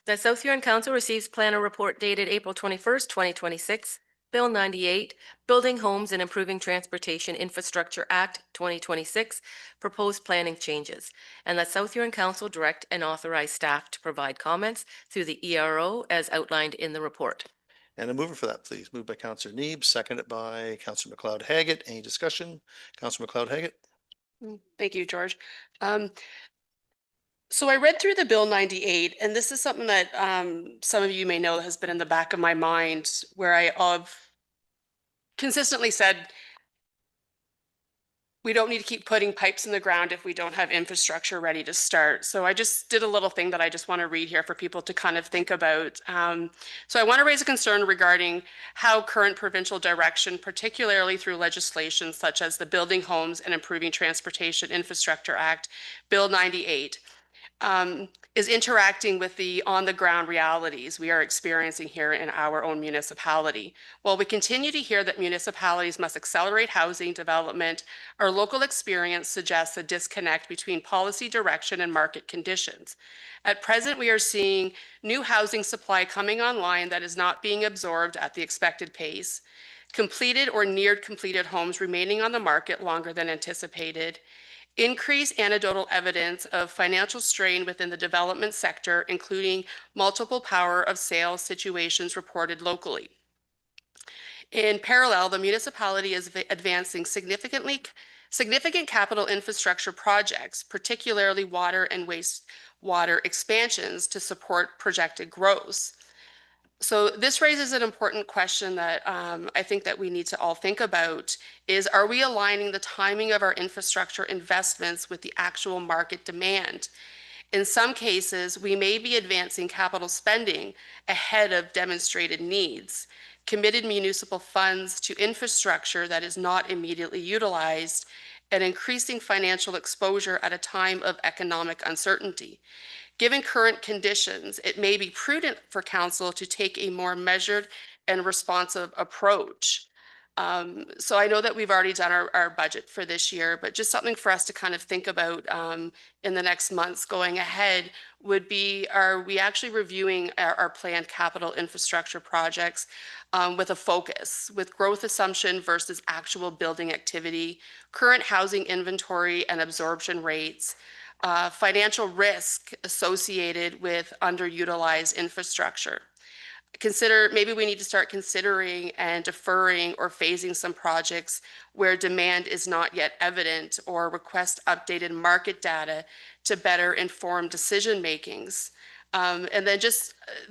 The South Huron Council receives planner report dated April 21st, 2026, Bill 98, Building Homes and Improving Transportation Infrastructure Act 2026, proposed planning changes, and that South Huron Council direct and authorize staff to provide comments through the ERO as outlined in the report. And a mover for that, please. Moved by Councillor Neeb, seconded by Councillor McLeod Haggett. Any discussion? Councillor McLeod Haggett. Thank you, George. So I read through the Bill 98, and this is something that some of you may know has been in the back of my mind, where I have consistently said, we don't need to keep putting pipes in the ground if we don't have infrastructure ready to start. So I just did a little thing that I just want to read here for people to kind of think about. So I want to raise a concern regarding how current provincial direction, particularly through legislation such as the Building Homes and Improving Transportation Infrastructure Act, Bill 98, is interacting with the on-the-ground realities we are experiencing here in our own municipality. While we continue to hear that municipalities must accelerate housing development, our local experience suggests a disconnect between policy direction and market conditions. At present, we are seeing new housing supply coming online that is not being absorbed at the expected pace, completed or near completed homes remaining on the market longer than anticipated, increased anecdotal evidence of financial strain within the development sector, including multiple power of sale situations reported locally. In parallel, the municipality is advancing significant capital infrastructure projects, particularly water and wastewater expansions to support projected growth. So this raises an important question that I think that we need to all think about is, are we aligning the timing of our infrastructure investments with the actual market demand? In some cases, we may be advancing capital spending ahead of demonstrated needs, committed municipal funds to infrastructure that is not immediately utilized, and increasing financial exposure at a time of economic uncertainty. Given current conditions, it may be prudent for council to take a more measured and responsive approach. So I know that we've already done our budget for this year, but just something for us to kind of think about in the next months going ahead would be, are we actually reviewing our planned capital infrastructure projects with a focus, with growth assumption versus actual building activity, current housing inventory and absorption rates, financial risk associated with underutilized infrastructure. Maybe we need to start considering and deferring or phasing some projects where demand is not yet evident, or request updated market data to better inform decision makings. And then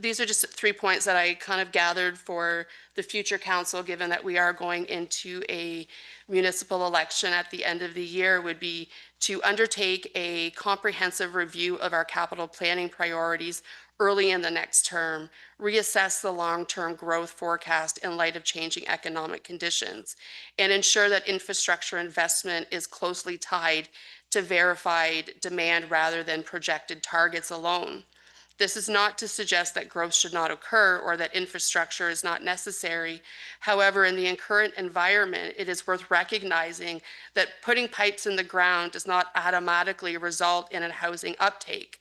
these are just 3 points that I kind of gathered for the future council, given that we are going into a municipal election at the end of the year, would be to undertake a comprehensive review of our capital planning priorities early in the next term, reassess the long-term growth forecast in light of changing economic conditions, and ensure that infrastructure investment is closely tied to verified demand rather than projected targets alone. This is not to suggest that growth should not occur or that infrastructure is not necessary. However, in the current environment, it is worth recognizing that putting pipes in the ground does not automatically result in a housing uptake.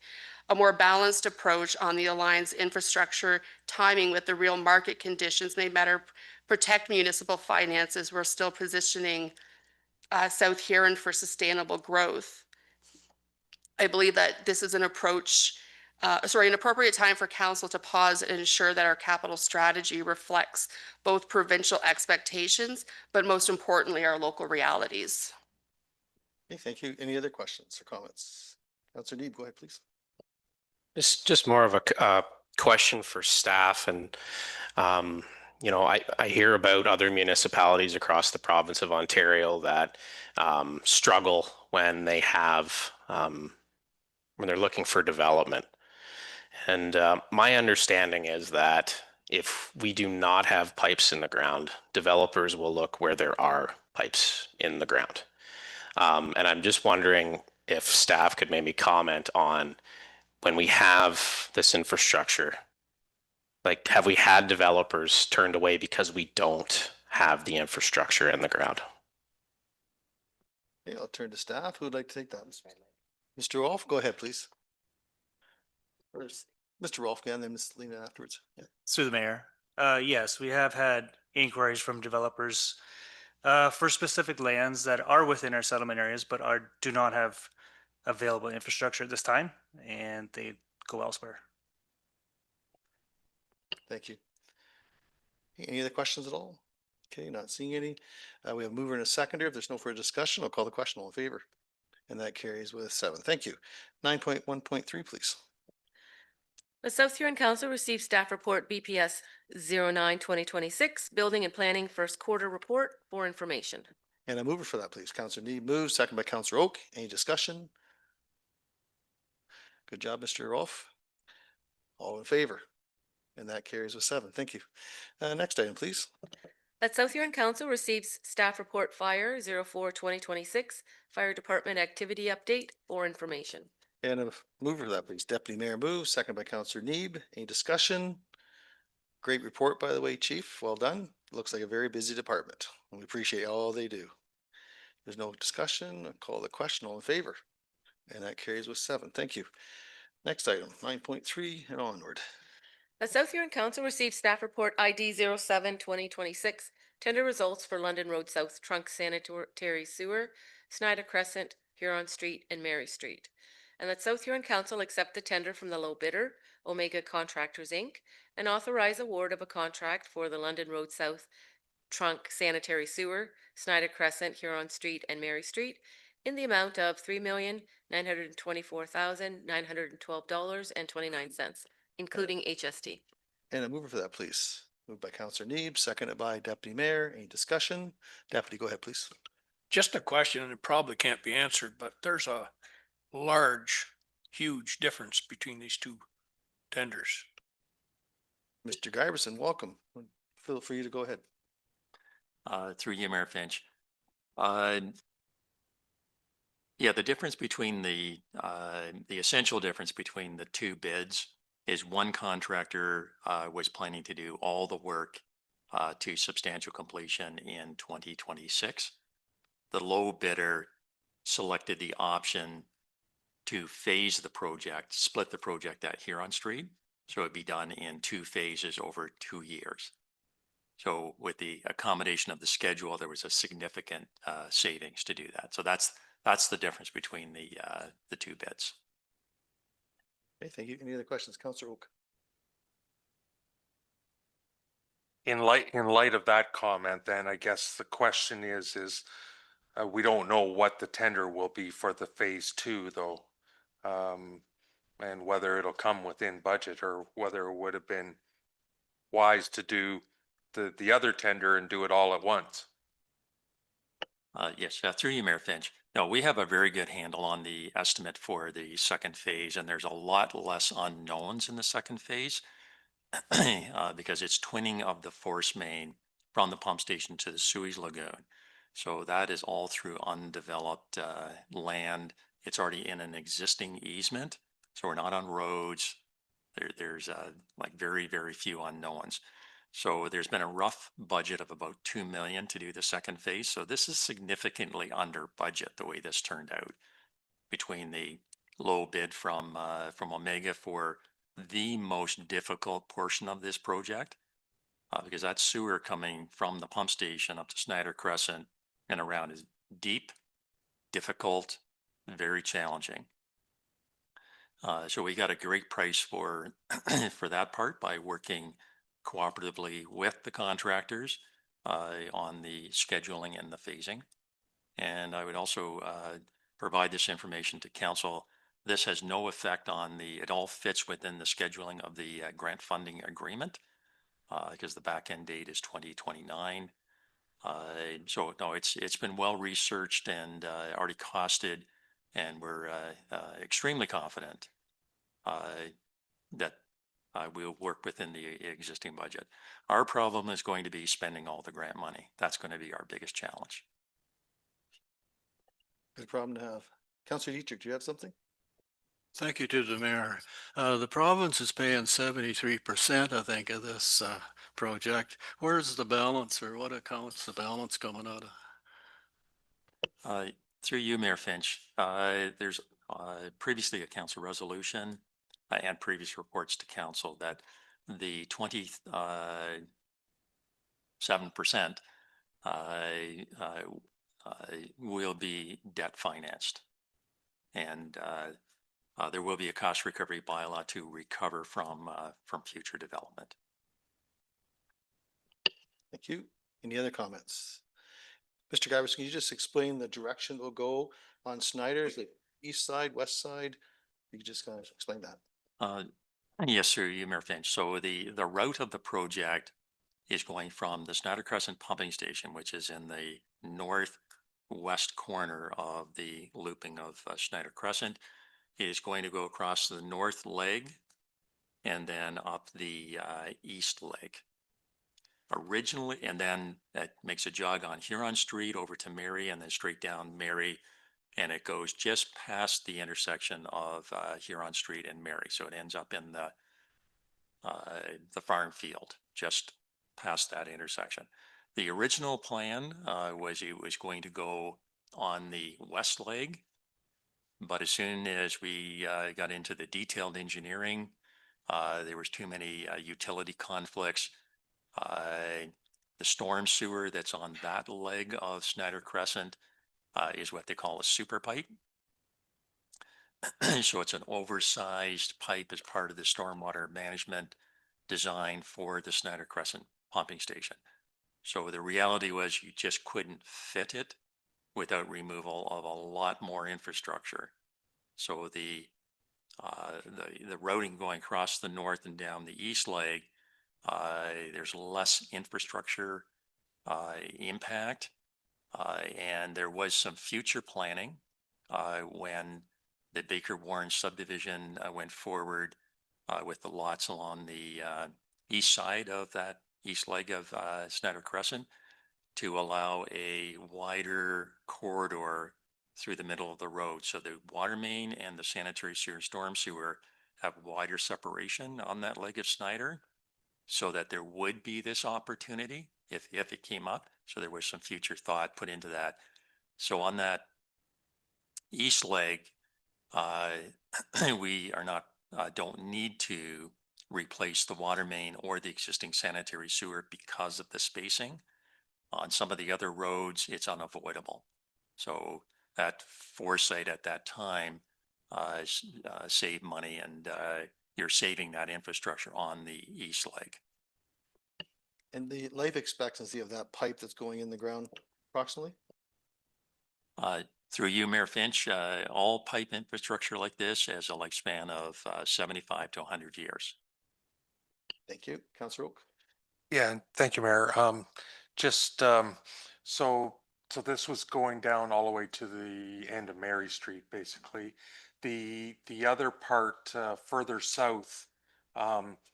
A more balanced approach on the Alliance infrastructure timing with the real market conditions may better protect municipal finances while still positioning South Huron for sustainable growth. I believe that this is an appropriate time for council to pause and ensure that our capital strategy reflects both provincial expectations, but most importantly, our local realities. Okay, thank you. Any other questions or comments? Councillor Neeb, go ahead, please. It's just more of a question for staff, and you know, I hear about other municipalities across the province of Ontario that struggle when they have when they're looking for development. And my understanding is that if we do not have pipes in the ground, developers will look where there are pipes in the ground. And I'm just wondering if staff could maybe comment on, when we have this infrastructure, like, have we had developers turned away because we don't have the infrastructure in the ground? Okay, I'll turn to staff. Who would like to take that? Mr. Rolfe, go ahead, please. First, Mr. Rolfe, and then Ms. Lena afterwards. Yeah. Through the mayor. Yes, we have had inquiries from developers for specific lands that are within our settlement areas, but do not have available infrastructure at this time, and they go elsewhere. Thank you. Any other questions at all? Okay, not seeing any. We have a mover and a seconder. If there's no further discussion, I'll call the question. All in favor? And that carries with 7. Thank you. 9.1.3, please. The South Huron Council received staff report BPS 09-2026, Building and Planning First Quarter Report for information. And a mover for that, please. Councillor Neeb moves, second by Councillor Oak. Any discussion? Good job, Mr. Rolfe. All in favor? And that carries with 7. Thank you. Next item, please. That South Huron Council receives staff report Fire 04-2026, Fire Department Activity Update for information. And a mover for that, please. Deputy Mayor moves, second by Councillor Neeb. Any discussion? Great report, by the way, Chief. Well done. Looks like a very busy department. We appreciate all they do. There's no discussion. I'll call the question. All in favor? And that carries with 7. Thank you. Next item, 9.3 and onward. The South Huron Council received staff report ID 07-2026, tender results for London Road South Trunk Sanitary Sewer, Snyder Crescent, Huron Street, and Mary Street. And that South Huron Council accept the tender from the low bidder, Omega Contractors Inc., and authorize award of a contract for the London Road South Trunk Sanitary Sewer, Snyder Crescent, Huron Street, and Mary Street in the amount of $3,924,912.29, including HST. And a mover for that, please. Moved by Councillor Neeb, seconded by Deputy Mayor. Any discussion? Deputy, go ahead, please. Just a question, and it probably can't be answered, but there's a huge difference between these two tenders. Mr. Giberson, welcome. Feel free to go ahead. Through you, Mayor Finch. Yeah, the difference between the essential difference between the two bids is one contractor was planning to do all the work to substantial completion in 2026. The low bidder selected the option to phase the project, split the project at Huron Street. So it'd be done in 2 phases over 2 years. So with the accommodation of the schedule, there was a significant savings to do that. So that's the difference between the 2 bids. Okay, thank you. Any other questions? Councillor Oak? In light of that comment, then I guess the question is we don't know what the tender will be for the phase 2 though. And whether it'll come within budget or whether it would have been wise to do the other tender and do it all at once. Yes, through you, Mayor Finch. No, we have a very good handle on the estimate for the second phase, and there's a lot less unknowns in the second phase because it's twinning of the force main from the pump station to the sewage lagoon. So that is all through undeveloped land. It's already in an existing easement, so we're not on roads. There's like very, very few unknowns. So there's been a rough budget of about 2 million to do the second phase. So this is significantly under budget the way this turned out between the low bid from Omega for the most difficult portion of this project, because that sewer coming from the pump station up to Snyder Crescent and around is deep, difficult, very challenging. So we got a great price for for that part by working cooperatively with the contractors on the scheduling and the phasing. And I would also provide this information to council. This has no effect on it all fits within the scheduling of the grant funding agreement because the back end date is 2029. So no, it's been well researched and already costed, and we're extremely confident that we'll work within the existing budget. Our problem is going to be spending all the grant money. That's going to be our biggest challenge. Good problem to have. Councillor Dietrich, do you have something? Thank you to the mayor. The province is paying 73%, I think, of this project. Where's the balance, or what accounts the balance coming out of? Through you, Mayor Finch, there's previously a council resolution and previous reports to council that the 27% will be debt financed. And there will be a cost recovery bylaw to recover from future development. Thank you. Any other comments? Mr. Guyver, can you just explain the direction we'll go on Snyder? Is it east side, west side? You could just kind of explain that. Yes, sir, you, Mayor Finch. So the route of the project is going from the Snyder Crescent pumping station, which is in the northwest corner of the looping of Snyder Crescent. It is going to go across the north leg and then up the east leg. Originally, and then that makes a jog on Huron Street over to Mary and then straight down Mary, and it goes just past the intersection of Huron Street and Mary. So it ends up in the farm field just past that intersection. The original plan was it was going to go on the west leg, but as soon as we got into the detailed engineering, there was too many utility conflicts. The storm sewer that's on that leg of Snyder Crescent is what they call a super pipe. So it's an oversized pipe as part of the stormwater management design for the Snyder Crescent pumping station. So the reality was you just couldn't fit it without removal of a lot more infrastructure. So the routing going across the north and down the east leg, there's less infrastructure impact. And there was some future planning when the Baker Warren subdivision went forward with the lots along the east side of that east leg of Snyder Crescent to allow a wider corridor through the middle of the road. So the water main and the sanitary sewer storm sewer have wider separation on that leg of Snyder. so that there would be this opportunity if it came up. So there was some future thought put into that. So on that east leg, we are not, don't need to replace the water main or the existing sanitary sewer because of the spacing. On some of the other roads, it's unavoidable. So that foresight at that time saved money, and you're saving that infrastructure on the east leg. And the life expectancy of that pipe that's going in the ground approximately? Through you, Mayor Finch, all pipe infrastructure like this has a lifespan of 75 to 100 years. Thank you. Councillor Oak? Yeah, and thank you, Mayor. Just, so this was going down all the way to the end of Mary Street, basically. The other part, further south,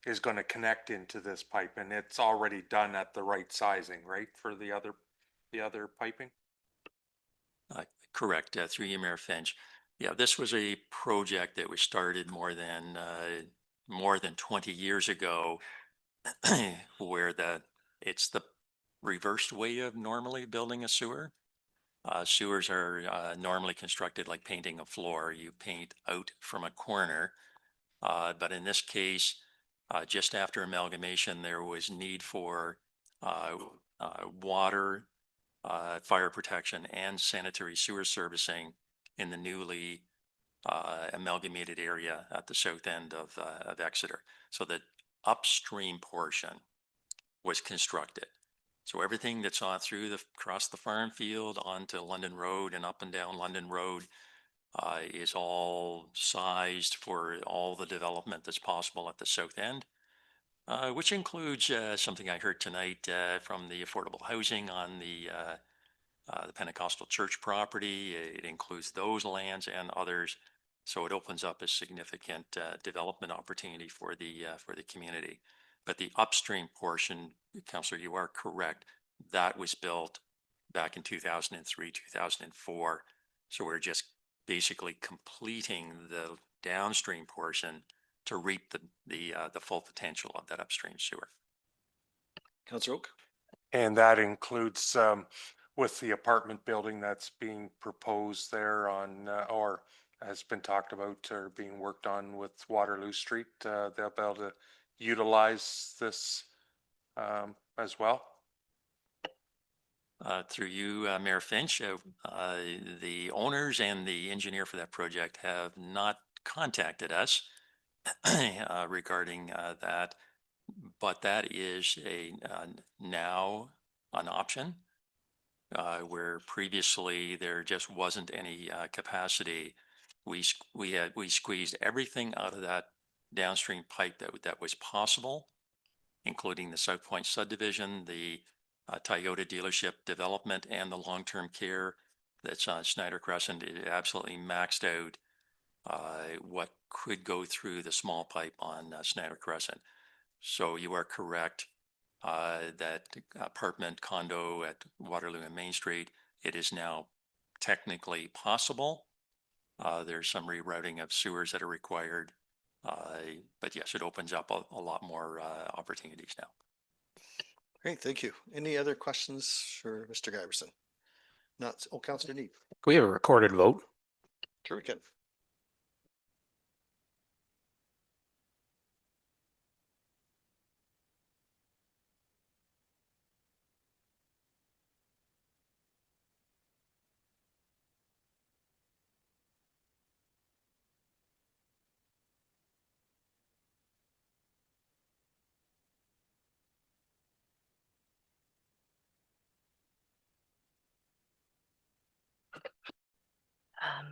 is going to connect into this pipe, and it's already done at the right sizing, right, for the other piping? Correct, through you, Mayor Finch. Yeah, this was a project that was started more than 20 years ago, where it's the reversed way of normally building a sewer. Sewers are normally constructed like painting a floor. You paint out from a corner. But in this case, just after amalgamation, there was need for water, fire protection, and sanitary sewer servicing in the newly amalgamated area at the south end of Exeter. So the upstream portion was constructed. So everything that's on through across the farm field onto London Road and up and down London Road is all sized for all the development that's possible at the south end, which includes something I heard tonight from the affordable housing on the Pentecostal church property. It includes those lands and others. So it opens up a significant development opportunity for the community. But the upstream portion, Councillor, you are correct. That was built back in 2003, 2004. So we're just basically completing the downstream portion to reap the full potential of that upstream sewer. Councillor Oak? And that includes, with the apartment building that's being proposed there on, or has been talked about or being worked on with Waterloo Street, they'll be able to utilize this as well? Through you, Mayor Finch, the owners and the engineer for that project have not contacted us regarding that, but that is now an option where previously there just wasn't any capacity. We squeezed everything out of that downstream pipe that was possible, including the South Point subdivision, the Toyota dealership development, and the long-term care that's on Snyder Crescent. It absolutely maxed out what could go through the small pipe on Snyder Crescent. So you are correct that apartment condo at Waterloo and Main Street, it is now technically possible. There's some rerouting of sewers that are required. But yes, it opens up a lot more opportunities now. Great, thank you. Any other questions for Mr. Giberson? Not, oh, Councillor Neep. Can we have a recorded vote? Sure we can.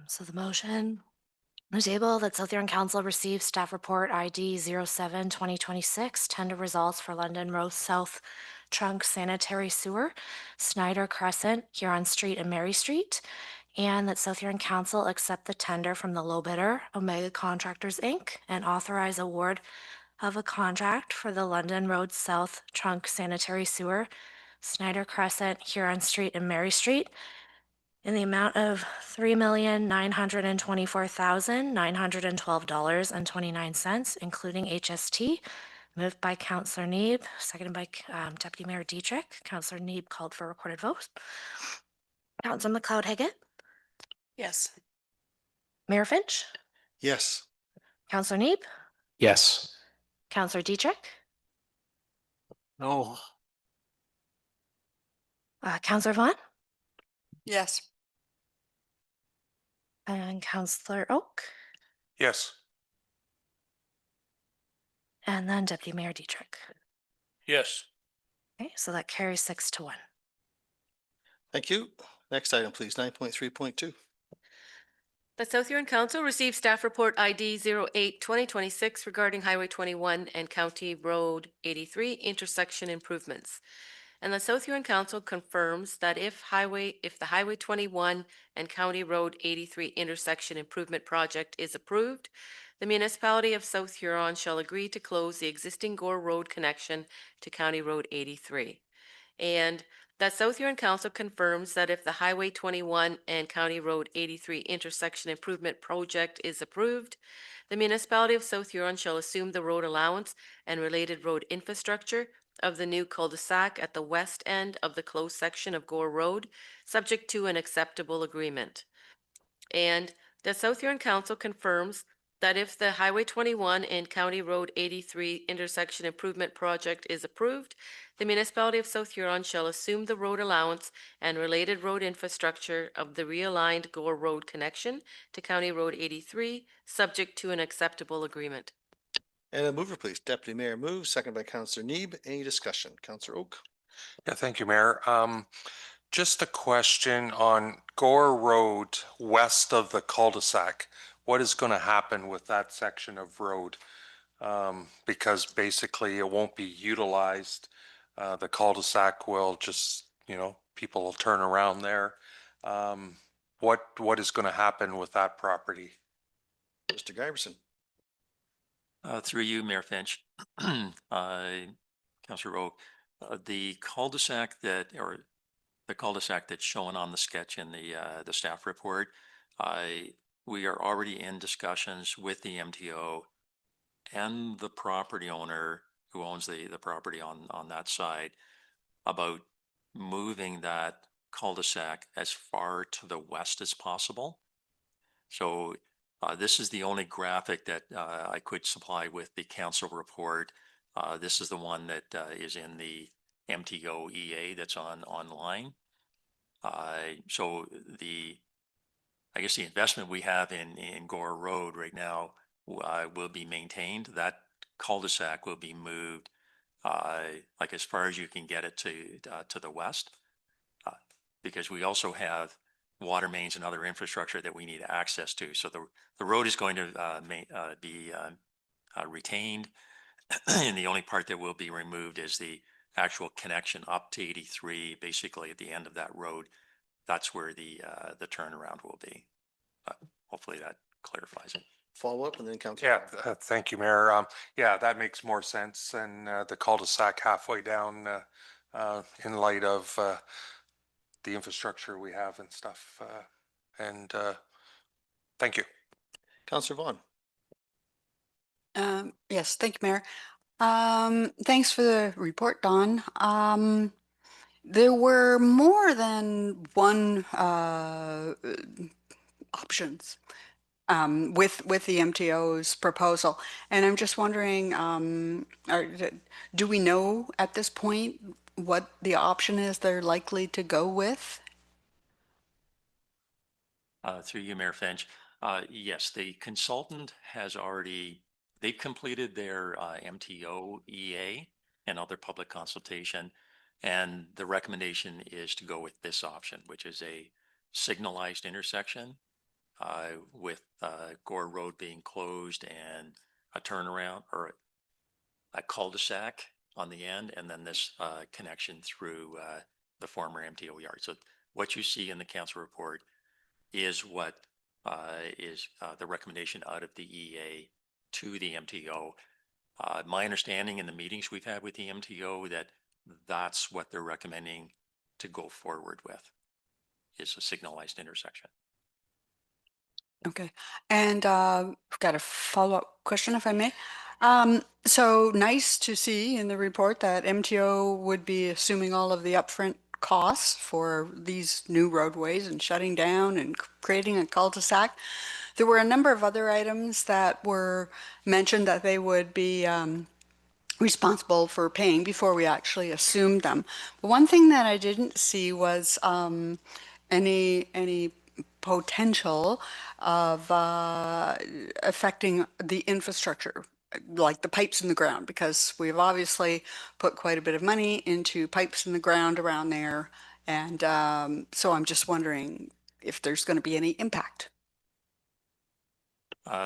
So the motion on the table that South Huron Council receives staff report ID 07-2026, tender results for London Road South Trunk Sanitary Sewer, Snyder Crescent, Huron Street and Mary Street, and that South Huron Council accept the tender from the low bidder, Omega Contractors, Inc., and authorize award of a contract for the London Road South Trunk Sanitary Sewer, Snyder Crescent, Huron Street and Mary Street, in the amount of $3,924,912.29, including HST, Moved by Counselor Neeb, seconded by Deputy Mayor Dietrich. Counselor Neeb called for a recorded vote. Counselor McLeod Higgett, Yes. Mayor Finch, Yes. Counselor Neeb, Yes. Counselor Dietrich, No. Counselor Vaughn, Yes. and Counselor Oak, Yes. and then Deputy Mayor Dietrich. Yes. Okay, so that carries 6-1. Thank you. Next item, please, 9.3.2. The South Huron Council received staff report ID 08-2026 regarding Highway 21 and County Road 83 intersection improvements. And the South Huron Council confirms that if the Highway 21 and County Road 83 intersection improvement project is approved, the municipality of South Huron shall agree to close the existing Gore Road connection to County Road 83. And that South Huron Council confirms that if the Highway 21 and County Road 83 intersection improvement project is approved, the municipality of South Huron shall assume the road allowance and related road infrastructure of the new cul-de-sac at the west end of the closed section of Gore Road, subject to an acceptable agreement. And the South Huron Council confirms that if the Highway 21 and County Road 83 intersection improvement project is approved, the municipality of South Huron shall assume the road allowance and related road infrastructure of the realigned Gore Road connection to County Road 83, subject to an acceptable agreement. And a mover, please. Deputy Mayor moves, second by Counselor Neeb. Any discussion? Counselor Oak? Yeah, thank you, Mayor. Just a question on Gore Road west of the cul-de-sac. What is going to happen with that section of road? Because basically it won't be utilized. The cul-de-sac will just, people will turn around there. What is going to happen with that property? Mr. Giberson? Through you, Mayor Finch, Councillor Oak, the cul-de-sac that's shown on the sketch in the staff report, we are already in discussions with the MTO and the property owner who owns the property on that side about moving that cul-de-sac as far to the west as possible. So this is the only graphic that I could supply with the council report. This is the one that is in the MTO EA that's online. So I guess the investment we have in Gore Road right now will be maintained. That cul-de-sac will be moved like as far as you can get it to the west, because we also have water mains and other infrastructure that we need access to. So the road is going to be retained, and the only part that will be removed is the actual connection up to 83. Basically, at the end of that road, that's where the turnaround will be. Hopefully that clarifies it. Follow up and then Counselor. Yeah, thank you, Mayor. Yeah, that makes more sense than the cul-de-sac halfway down in light of the infrastructure we have and stuff. And thank you. Counselor Vaughn? Yes, thank you, Mayor. Thanks for the report, Don. There were more than one options with the MTO's proposal, and I'm just wondering, do we know at this point what the option is they're likely to go with? Through you, Mayor Finch. Yes, the consultant they've completed their MTO EA and other public consultation, and the recommendation is to go with this option, which is a signalized intersection with Gore Road being closed and a turnaround or a cul-de-sac on the end, and then this connection through the former MTO yard. So what you see in the council report is what is the recommendation out of the EA to the MTO. My understanding in the meetings we've had with the MTO that that's what they're recommending to go forward with, is a signalized intersection. Okay, and I've got a follow-up question, if I may. So nice to see in the report that MTO would be assuming all of the upfront costs for these new roadways and shutting down and creating a cul-de-sac. There were a number of other items that were mentioned that they would be responsible for paying before we actually assumed them. But one thing that I didn't see was any potential of affecting the infrastructure, like the pipes in the ground, because we've obviously put quite a bit of money into pipes in the ground around there. And so I'm just wondering if there's going to be any impact.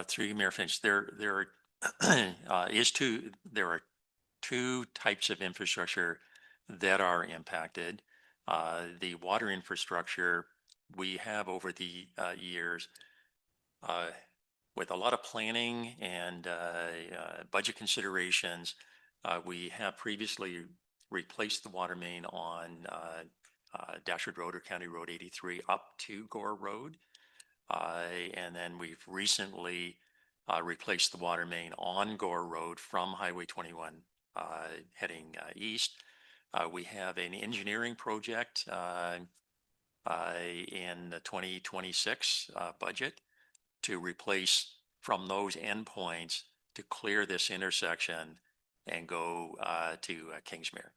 Through you, Mayor Finch, there are two types of infrastructure that are impacted. The water infrastructure we have over the years, with a lot of planning and budget considerations, we have previously replaced the water main on Dashwood Road or County Road 83 up to Gore Road. And then we've recently replaced the water main on Gore Road from Highway 21 heading east. We have an engineering project in the 2026 budget to replace from those endpoints to clear this intersection and go to Kingsmere.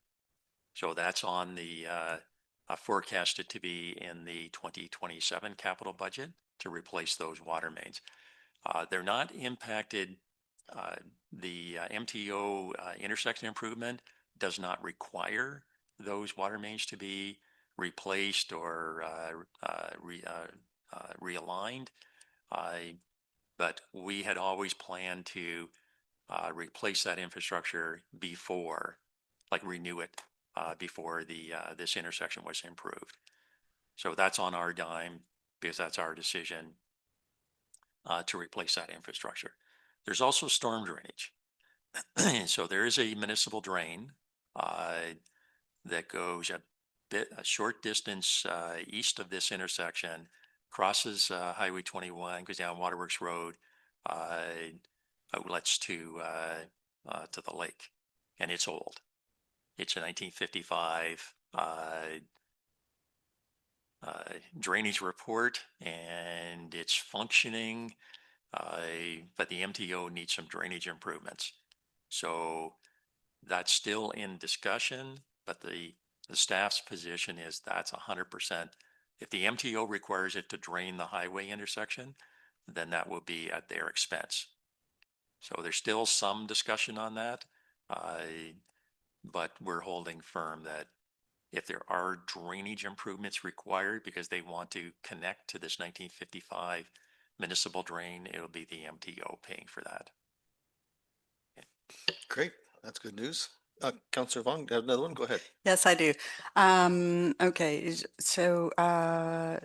So that's on the forecasted to be in the 2027 capital budget to replace those water mains. They're not impacted. The MTO intersection improvement does not require those water mains to be replaced or realigned. But we had always planned to replace that infrastructure before, like renew it before this intersection was improved. So that's on our dime because that's our decision to replace that infrastructure. There's also storm drainage. So there is a municipal drain that goes a short distance east of this intersection, crosses Highway 21, goes down Waterworks Road, outlets to the lake, and it's old. It's a 1955 drainage report, and it's functioning, but the MTO needs some drainage improvements. So that's still in discussion, but the staff's position is that's 100%. If the MTO requires it to drain the highway intersection, then that will be at their expense. So there's still some discussion on that, but we're holding firm that if there are drainage improvements required because they want to connect to this 1955 municipal drain, it'll be the MTO paying for that. Great, that's good news. Councillor Vaughn, you have another one? Go ahead. Yes, I do. Okay, so what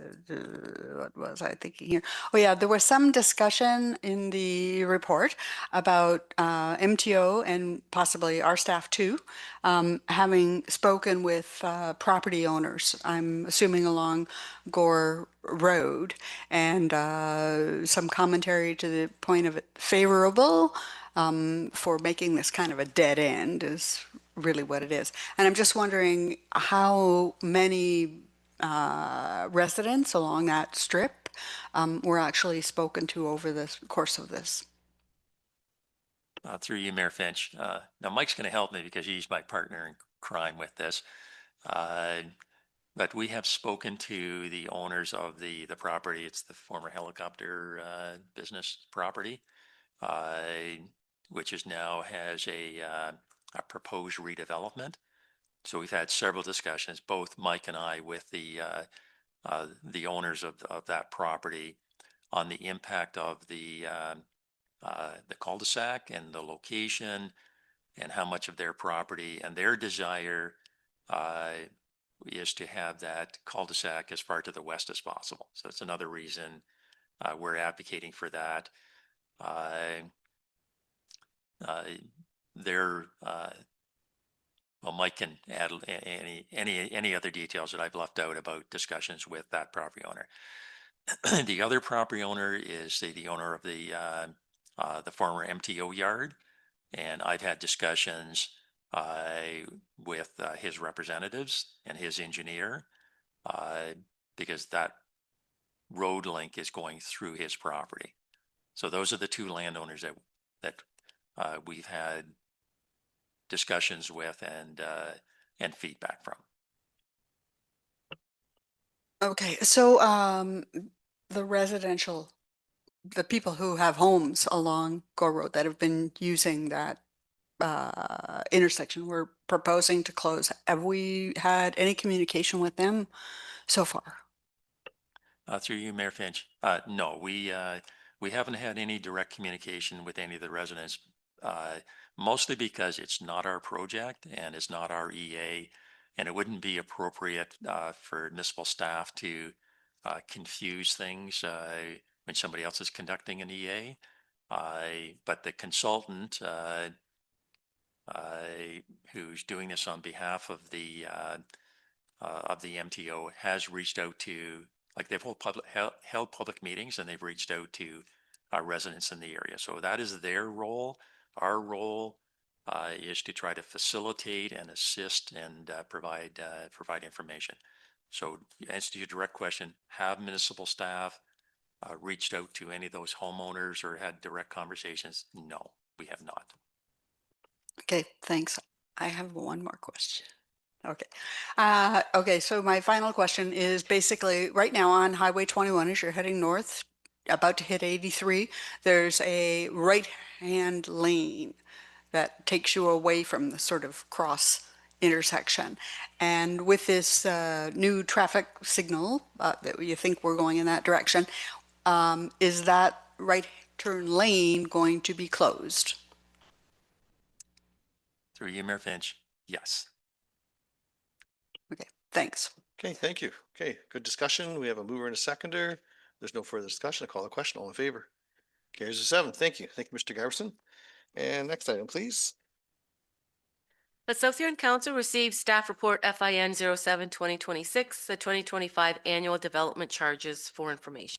was I thinking here? Oh yeah, there was some discussion in the report about MTO and possibly our staff too, having spoken with property owners, I'm assuming along Gore Road, and some commentary to the point of it favorable for making this kind of a dead end is really what it is. And I'm just wondering how many residents along that strip were actually spoken to over the course of this. Through you, Mayor Finch. Now Mike's going to help me because he's my partner in crime with this. But we have spoken to the owners of the property. It's the former helicopter business property, which is now has a proposed redevelopment. So we've had several discussions, both Mike and I, with the owners of that property on the impact of the cul-de-sac and the location and how much of their property and their desire is to have that cul-de-sac as far to the west as possible. So it's another reason we're advocating for that. Well, Mike can add any other details that I've left out about discussions with that property owner. The other property owner is the owner of the former MTO yard, And I've had discussions with his representatives and his engineer because that road link is going through his property. So those are the two landowners that we've had discussions with and feedback from. Okay, so the residential, the people who have homes along Gore Road that have been using that intersection, we're proposing to close. Have we had any communication with them so far? Through you, Mayor Finch. No, we haven't had any direct communication with any of the residents, mostly because it's not our project and it's not our EA, and it wouldn't be appropriate for municipal staff to confuse things when somebody else is conducting an EA. But the consultant who's doing this on behalf of the MTO has reached out to, like they've held public meetings and they've reached out to residents in the area. So that is their role. Our role is to try to facilitate and assist and provide information. So to answer your direct question, have municipal staff reached out to any of those homeowners or had direct conversations? No, we have not. Okay, thanks. I have one more question. Okay. Okay, so my final question is basically right now on Highway 21, as you're heading north, about to hit 83, there's a right-hand lane that takes you away from the sort of cross intersection. And with this new traffic signal that you think we're going in that direction, is that right turn lane going to be closed? Through you, Mayor Finch, yes. Okay, thanks. Okay, thank you. Okay, good discussion. We have a mover and a seconder. There's no further discussion. I call the question. All in favor? Carries with 7. Thank you. Thank you, Mr. Garrison. And next item, please. The South Huron Council received staff report FIN 07-2026, the 2025 annual development charges for information.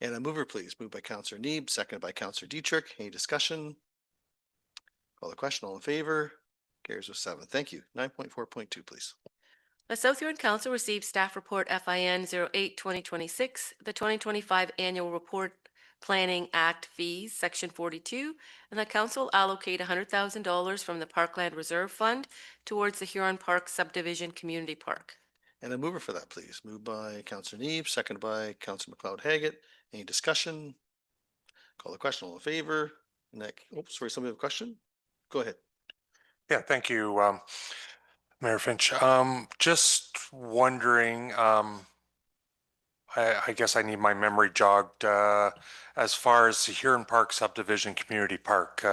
And a mover, please. Moved by Councillor Neeb, seconded by Councillor Dietrich. Any discussion? Call the question. All in favor? Carries with 7. Thank you. 9.4.2, please. The South Huron Council received staff report FIN 08-2026, the 2025 annual report Planning Act fees, section 42, and the council allocate $100,000 from the Parkland Reserve Fund towards the Huron Park Subdivision Community Park. And a mover for that, please. Moved by Councillor Neeb, seconded by Councillor McLeod Haggett. Any discussion? Call the question. All in favor? Oops, sorry, somebody have a question? Go ahead. Yeah, thank you, Mayor Finch. Just wondering, I guess I need my memory jogged. As far as the Huron Park Subdivision Community Park,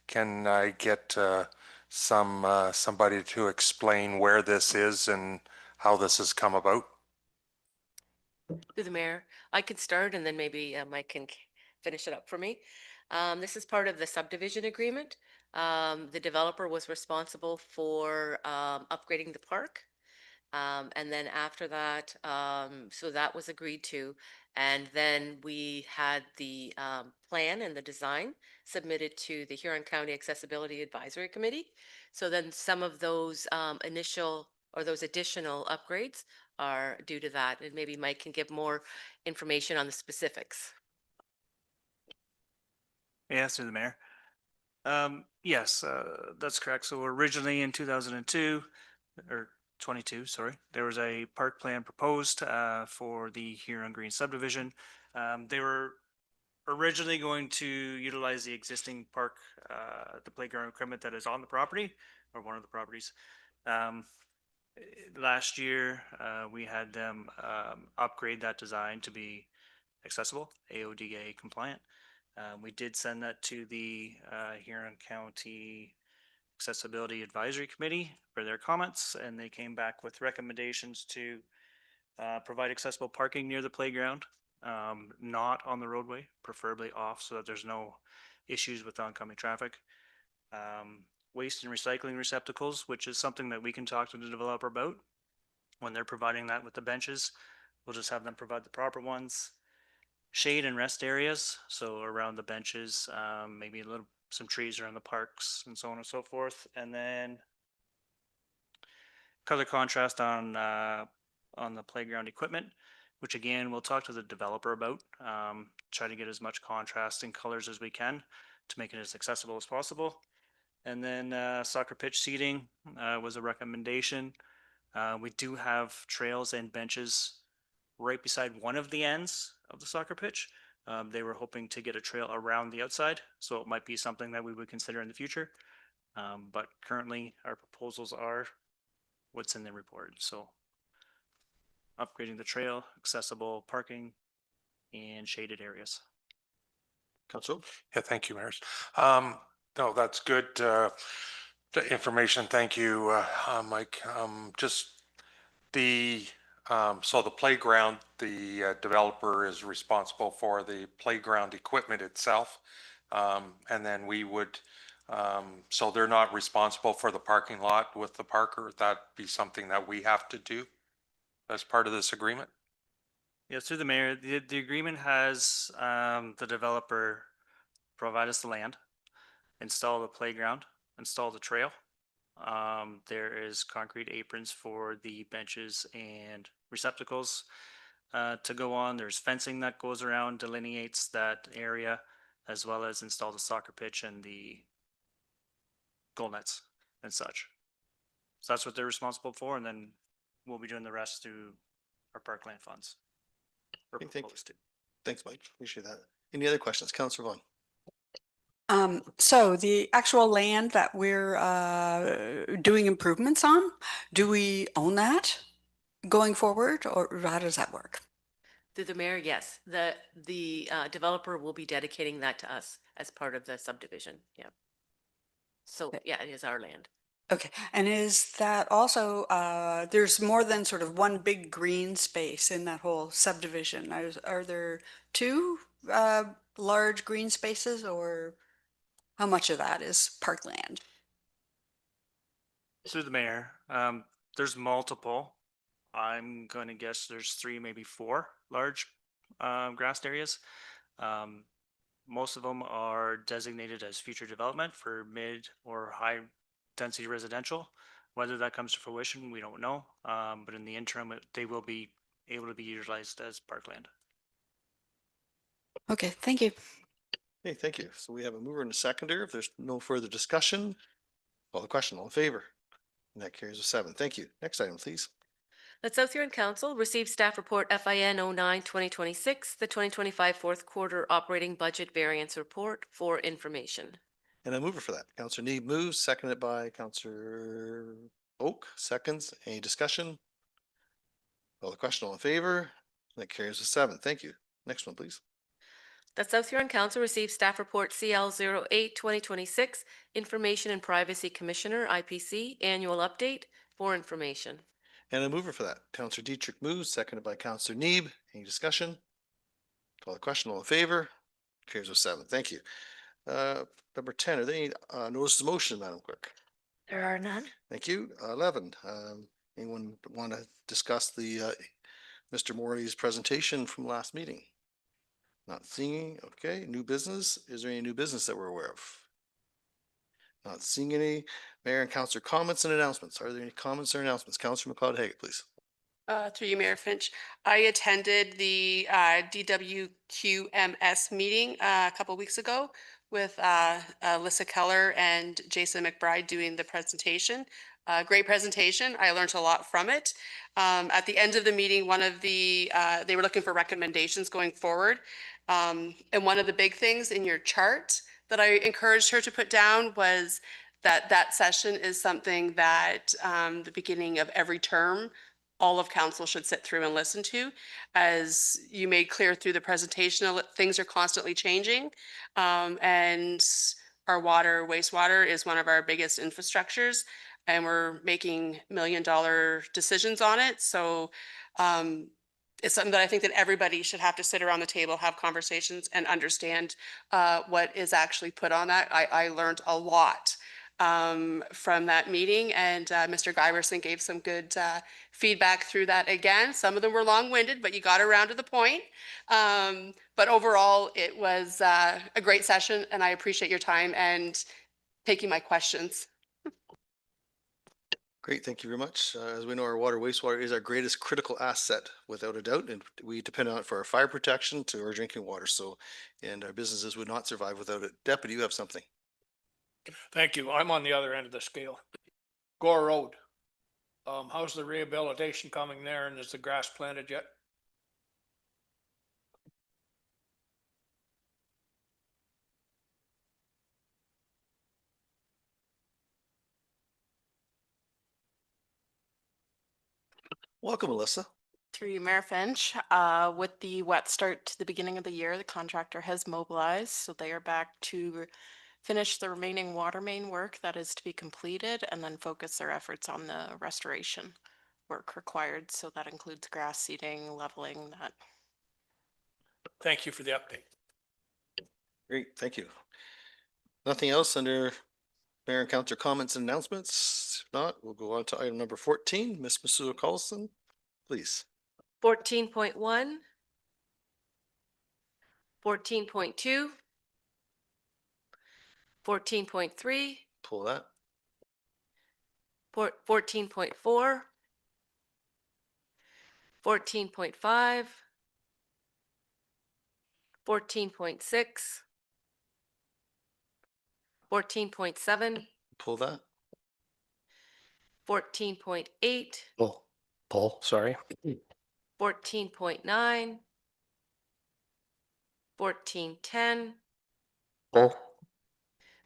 can I get somebody to explain where this is and how this has come about? Through the mayor, I could start and then maybe Mike can finish it up for me. This is part of the subdivision agreement. The developer was responsible for upgrading the park. And then after that, so that was agreed to. And then we had the plan and the design submitted to the Huron County Accessibility Advisory Committee. So then some of those initial or those additional upgrades are due to that. And maybe Mike can give more information on the specifics. Yes, through the mayor. Yes, that's correct. So originally in 2002 or 22, sorry, there was a park plan proposed for the Huron Green subdivision. They were originally going to utilize the existing park, the playground equipment that is on the property or one of the properties. Last year, we had them upgrade that design to be accessible, AODA compliant. We did send that to the Huron County Accessibility Advisory Committee for their comments, and they came back with recommendations to provide accessible parking near the playground, not on the roadway, preferably off so that there's no issues with oncoming traffic. Waste and recycling receptacles, which is something that we can talk to the developer about when they're providing that with the benches. We'll just have them provide the proper ones. Shade and rest areas, so around the benches, maybe a little some trees around the parks and so on and so forth. And then color contrast on the playground equipment, which again, we'll talk to the developer about, try to get as much contrast in colors as we can to make it as accessible as possible. And then soccer pitch seating was a recommendation. We do have trails and benches right beside one of the ends of the soccer pitch. They were hoping to get a trail around the outside, so it might be something that we would consider in the future. But currently, our proposals are what's in the report. So upgrading the trail, accessible parking, and shaded areas. Council? Yeah, thank you, Mayor. No, that's good the information. Thank you, Mike. Just the so the playground, the developer is responsible for the playground equipment itself, and then we would. So they're not responsible for the parking lot with the parker. That be something that we have to do as part of this agreement. Yeah, through the mayor, the agreement has the developer provide us the land, install the playground, install the trail. There is concrete aprons for the benches and receptacles to go on. There's fencing that goes around, delineates that area, as well as install the soccer pitch and the goal nets and such. So that's what they're responsible for, and then we'll be doing the rest through our parkland funds. Or Okay, thank you. proposed to. Thanks, Mike. Appreciate that. Any other questions? Councillor Vaughn? So the actual land that we're doing improvements on, do we own that going forward, or how does that work? Through the mayor, yes, the developer will be dedicating that to us as part of the subdivision. Yeah. So yeah, it is our land. Okay, and is that also, there's more than sort of one big green space in that whole subdivision? Are there two large green spaces, or how much of that is parkland? Through the mayor, there's multiple. I'm going to guess there's 3, maybe 4 large grassed areas. Most of them are designated as future development for mid or high density residential. Whether that comes to fruition, we don't know. But in the interim, they will be able to be utilized as parkland. Okay, thank you. Okay, thank you. So we have a mover and a seconder. If there's no further discussion, call the question. All in favor? And that carries with 7. Thank you. Next item, please. Let South Huron Council receive staff report FIN 09-2026, the 2025 fourth quarter operating budget variance report for information. And a mover for that. Councillor Need moves, seconded by Councillor Oak, seconds. Any discussion? Call the question. All in favor? That carries with 7. Thank you. Next one, please. That South Huron Council receives staff report CL 08-2026, Information and Privacy Commissioner, IPC, annual update for information. And a mover for that. Councillor Dietrich moves, seconded by Councillor Neeb. Any discussion? Call the question. All in favor? Carries with 7. Thank you. Number 10, are there any notices of motion, Madam Clerk? There are none. Thank you. 11, anyone want to discuss the Mr. Morley's presentation from last meeting? Not seeing. Okay, new business. Is there any new business that we're aware of? Not seeing any. Mayor and councillor comments and announcements. Are there any comments or announcements? Councillor McLeod-Haggett, please. Through you, Mayor Finch. I attended the DWQMS meeting a couple weeks ago with Alyssa Keller and Jason McBride doing the presentation. Great presentation. I learned a lot from it. At the end of the meeting, they were looking for recommendations going forward. And one of the big things in your chart that I encouraged her to put down was that session is something that the beginning of every term, all of council should sit through and listen to. As you made clear through the presentation, things are constantly changing. And our wastewater is one of our biggest infrastructures, and we're making $1 million decisions on it. So it's something that I think that everybody should have to sit around the table, have conversations, and understand what is actually put on that. I learned a lot from that meeting, and Mr. Giverson gave some good feedback through that again. Some of them were long-winded, but you got around to the point. But overall, it was a great session, and I appreciate your time and taking my questions. Great, thank you very much. As we know, our water wastewater is our greatest critical asset, without a doubt, and we depend on it for our fire protection to our drinking water. So, and our businesses would not survive without it. Deputy, you have something. Thank you. I'm on the other end of the scale. Gore Road. How's the rehabilitation coming there, and is the grass planted yet? Welcome, Melissa. Through you, Mayor Finch, with the wet start to the beginning of the year, the contractor has mobilized, so they are back to finish the remaining water main work that is to be completed and then focus their efforts on the restoration work required. So that includes grass seeding, leveling, that. Thank you for the update. Great, thank you. Nothing else under Mayor and Councilor comments and announcements? If not, we'll go on to item number 14. Ms. Masuda Carlson, please. 14.1, 14.2, 14.3, Pull that. 14.4, 14.5, 14.6, 14.7, Pull that. 14.8, Pull, sorry. 14.9, 14.10, Pull.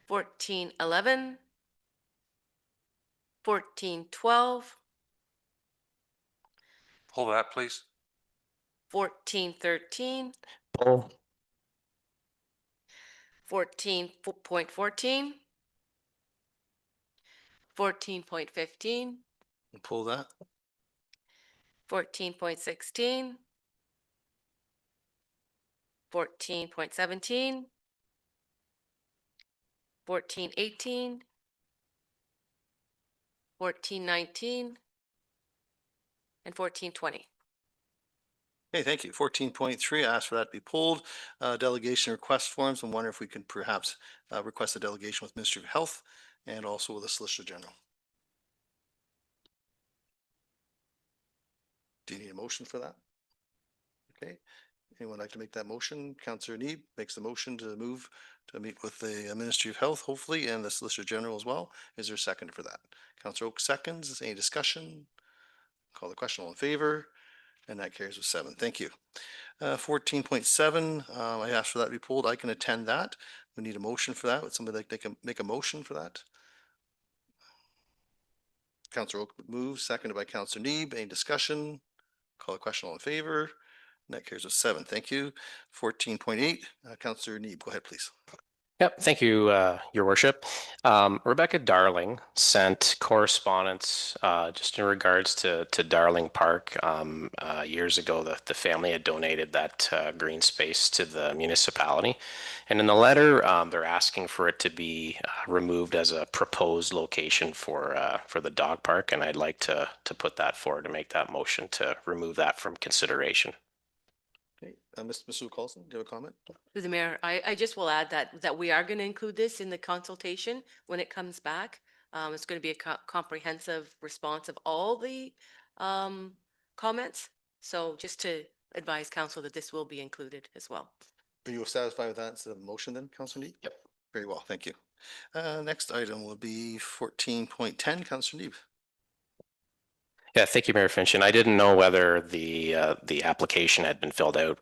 14.11, 14.12, Pull that, please. 14.13, Pull. 14.14, 14.15, Pull that. 14.16, 14.17, 14.18, 14.19, and 14.20. Okay, thank you. 14.3, I asked for that to be pulled. Delegation request forms. I'm wondering if we can perhaps request a delegation with Ministry of Health and also with the Solicitor General. Do you need a motion for that? Okay. Anyone like to make that motion? Councillor Neeb makes the motion to move to meet with the Ministry of Health, hopefully, and the Solicitor General as well. Is there a second for that? Councillor Oak seconds. Any discussion? Call the question. All in favor? And that carries with 7. Thank you. 14.7, I asked for that to be pulled. I can attend that. We need a motion for that. Would somebody like to make a motion for that? Councillor Oak moves, seconded by Councillor Neeb. Any discussion? Call the question. All in favor? And that carries with 7. Thank you. 14.8, Councillor Neeb, go ahead, please. Yep, thank you, Your Worship. Rebecca Darling sent correspondence just in regards to Darling Park. Years ago, the family had donated that green space to the municipality. And in the letter, they're asking for it to be removed as a proposed location for the dog park. And I'd like to put that forward to make that motion to remove that from consideration. Okay, Ms. Sue Carlson, do you have a comment? Through the mayor, I just will add that we are going to include this in the consultation when it comes back. It's going to be a comprehensive response of all the comments. So just to advise council that this will be included as well. Are you satisfied with that instead of motion then, Councillor Neeb? Yep. Very well, thank you. Next item will be 14.10, Councillor Neeb. Yeah, thank you, Mayor Finch. And I didn't know whether the application had been filled out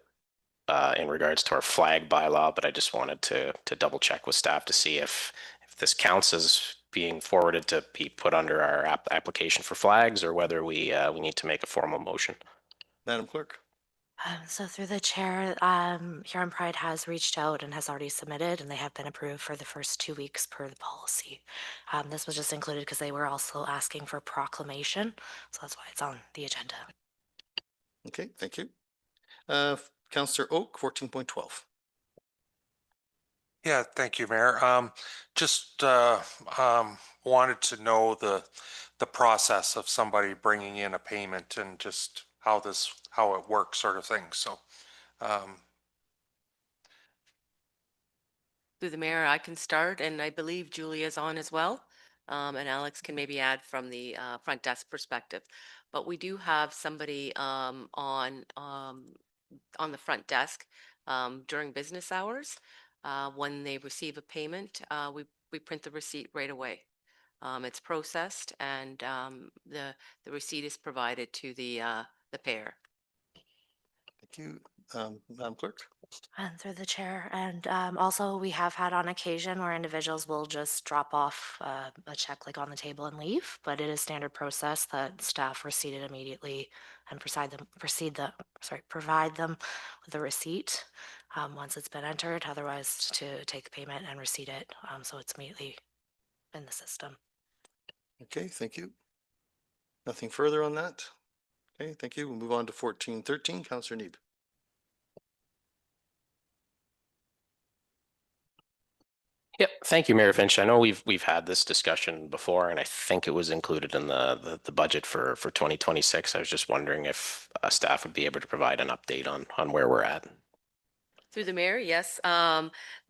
in regards to our flag bylaw, but I just wanted to double check with staff to see if this counts as being forwarded to be put under our application for flags, or whether we need to make a formal motion. Madam Clerk. So through the chair, Huron Pride has reached out and has already submitted, and they have been approved for the first 2 weeks per the policy. This was just included because they were also asking for proclamation, so that's why it's on the agenda. Okay, thank you. Councillor Oak, 14.12. Yeah, thank you, Mayor. Just wanted to know the process of somebody bringing in a payment and just how it works sort of thing. So, um, Through the mayor, I can start, and I believe Julia's on as well. And Alex can maybe add from the front desk perspective. But we do have somebody on the front desk during business hours. When they receive a payment, we print the receipt right away. It's processed, and the receipt is provided to the payer. Thank you. Madam Clerk? And through the chair. And also, we have had on occasion where individuals will just drop off a check like on the table and leave, but it is standard process that staff receipt it immediately and provide them with the receipt once it's been entered. Otherwise, to take the payment and receipt it, so it's immediately in the system. Okay, thank you. Nothing further on that? Okay, thank you. We'll move on to 1413. Councillor Neeb. Yep. Thank you, Mayor Finch. I know we've had this discussion before, and I think it was included in the budget for 2026. I was just wondering if staff would be able to provide an update on where we're at. Through the mayor, yes.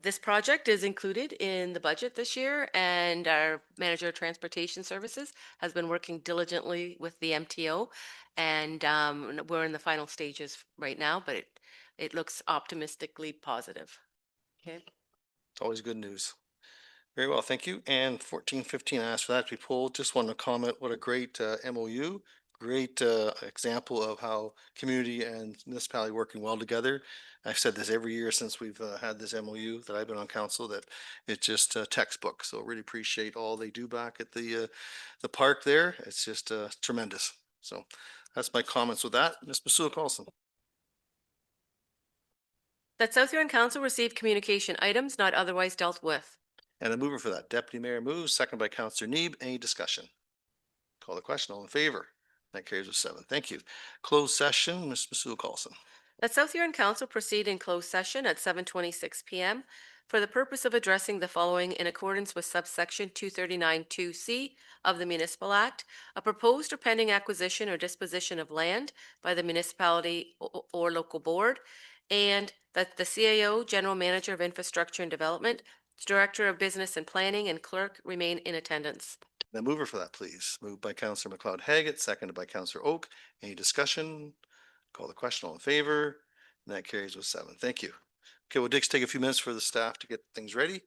This project is included in the budget this year, and our manager of transportation services has been working diligently with the MTO, and we're in the final stages right now, but it looks optimistically positive. Okay. It's always good news. Very well, thank you. And 1415, I asked for that to be pulled. Just want to comment, what a great MOU. Great example of how community and municipality working well together. I've said this every year since we've had this MOU that I've been on council, that it's just a textbook. So really appreciate all they do back at the park there. It's just tremendous. So that's my comments with that. Ms. Basula Carlson. That South Huron Council received communication items not otherwise dealt with. And a mover for that. Deputy Mayor moves, second by Councillor Neeb. Any discussion? Call the question. All in favor? That carries with 7. Thank you. Closed session, Ms. Basula Carlson. That South Huron Council proceed in closed session at 7:26 PM for the purpose of addressing the following in accordance with subsection 239(2)(c) of the Municipal Act, a proposed or pending acquisition or disposition of land by the municipality or local board, and that the CAO, General Manager of Infrastructure and Development, Director of Business and Planning, and Clerk remain in attendance. The mover for that, please. Moved by Councillor McLeod Haggett, seconded by Councillor Oak. Any discussion? Call the question. All in favor? And that carries with 7. Thank you. Okay, we'll take a few minutes for the staff to get things ready.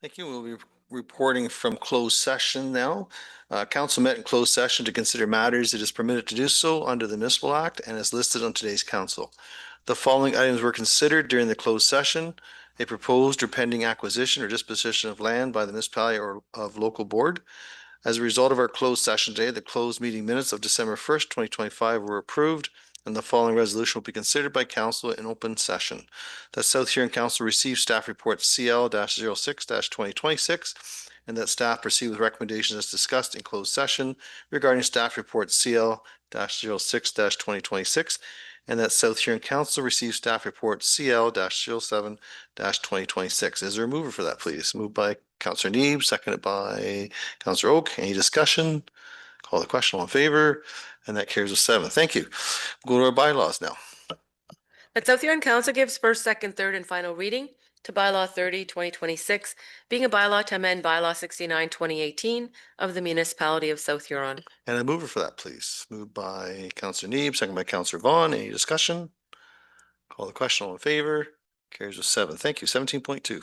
Thank you. We'll be reporting from closed session now. Council met in closed session to consider matters it is permitted to do so under the Municipal Act and is listed on today's council. The following items were considered during the closed session: a proposed or pending acquisition or disposition of land by the municipality or of local board. As a result of our closed session today, the closed meeting minutes of December 1st, 2025 were approved, and the following resolution will be considered by council in open session. That South Huron Council received staff report CL-06-2026, and that staff proceed with recommendations as discussed in closed session regarding staff report CL-06-2026, and that South Huron Council receives staff report CL-07-2026. Is there a mover for that, please? Moved by Councillor Neeb, seconded by Councillor Oak. Any discussion? Call the question. All in favor? And that carries with 7. Thank you. We'll go to our bylaws now. That South Huron Council gives first, second, third, and final reading to bylaw 30, 2026, being a bylaw to amend bylaw 69, 2018 of the municipality of South Huron. And a mover for that, please. Moved by Councillor Neeb, second by Councillor Vaughn. Any discussion? Call the question. All in favor? Carries with 7. Thank you. 17.2.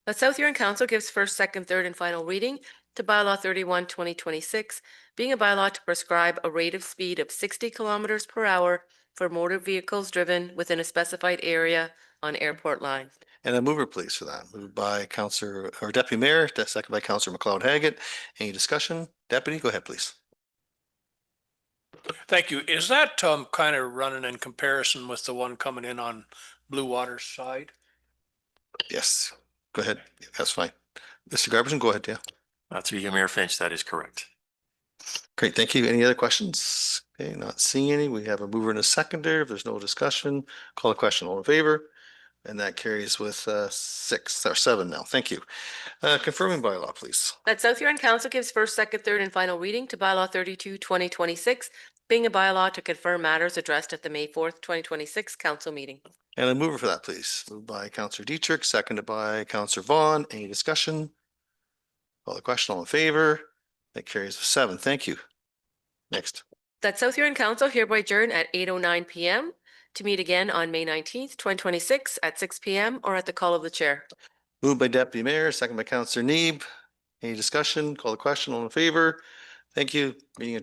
The South Huron Council gives first, second, third, and final reading to bylaw 31, 2026, being a bylaw to prescribe a rate of speed of 60 kilometers per hour for motor vehicles driven within a specified area on airport lines. And a mover, please, for that. Moved by Councillor or Deputy Mayor, second by Councillor McLeod Haggett. Any discussion? Deputy, go ahead, please. Thank you. Is that kind of running in comparison with the one coming in on Blue Water's side? Yes, go ahead. That's fine. Mr. Garberson, go ahead, yeah. Through you, Mayor Finch, that is correct. Great, thank you. Any other questions? Okay, not seeing any. We have a mover and a seconder. If there's no discussion, call the question. All in favor? And that carries with 6 or 7 now. Thank you. Confirming bylaw, please. That South Huron Council gives first, second, third, and final reading to bylaw 32, 2026, being a bylaw to confirm matters addressed at the May 4th, 2026 council meeting. And a mover for that, please. Moved by Councillor Dietrich, seconded by Councillor Vaughn. Any discussion? Call the question. All in favor? That carries with 7. Thank you. Next. That South Huron Council hereby adjourn at 8:09 p.m. to meet again on May 19th, 2026 at 6 p.m. or at the call of the chair. Moved by Deputy Mayor, second by Councillor Neeb. Any discussion? Call the question. All in favor? Thank you. Meeting adjourned.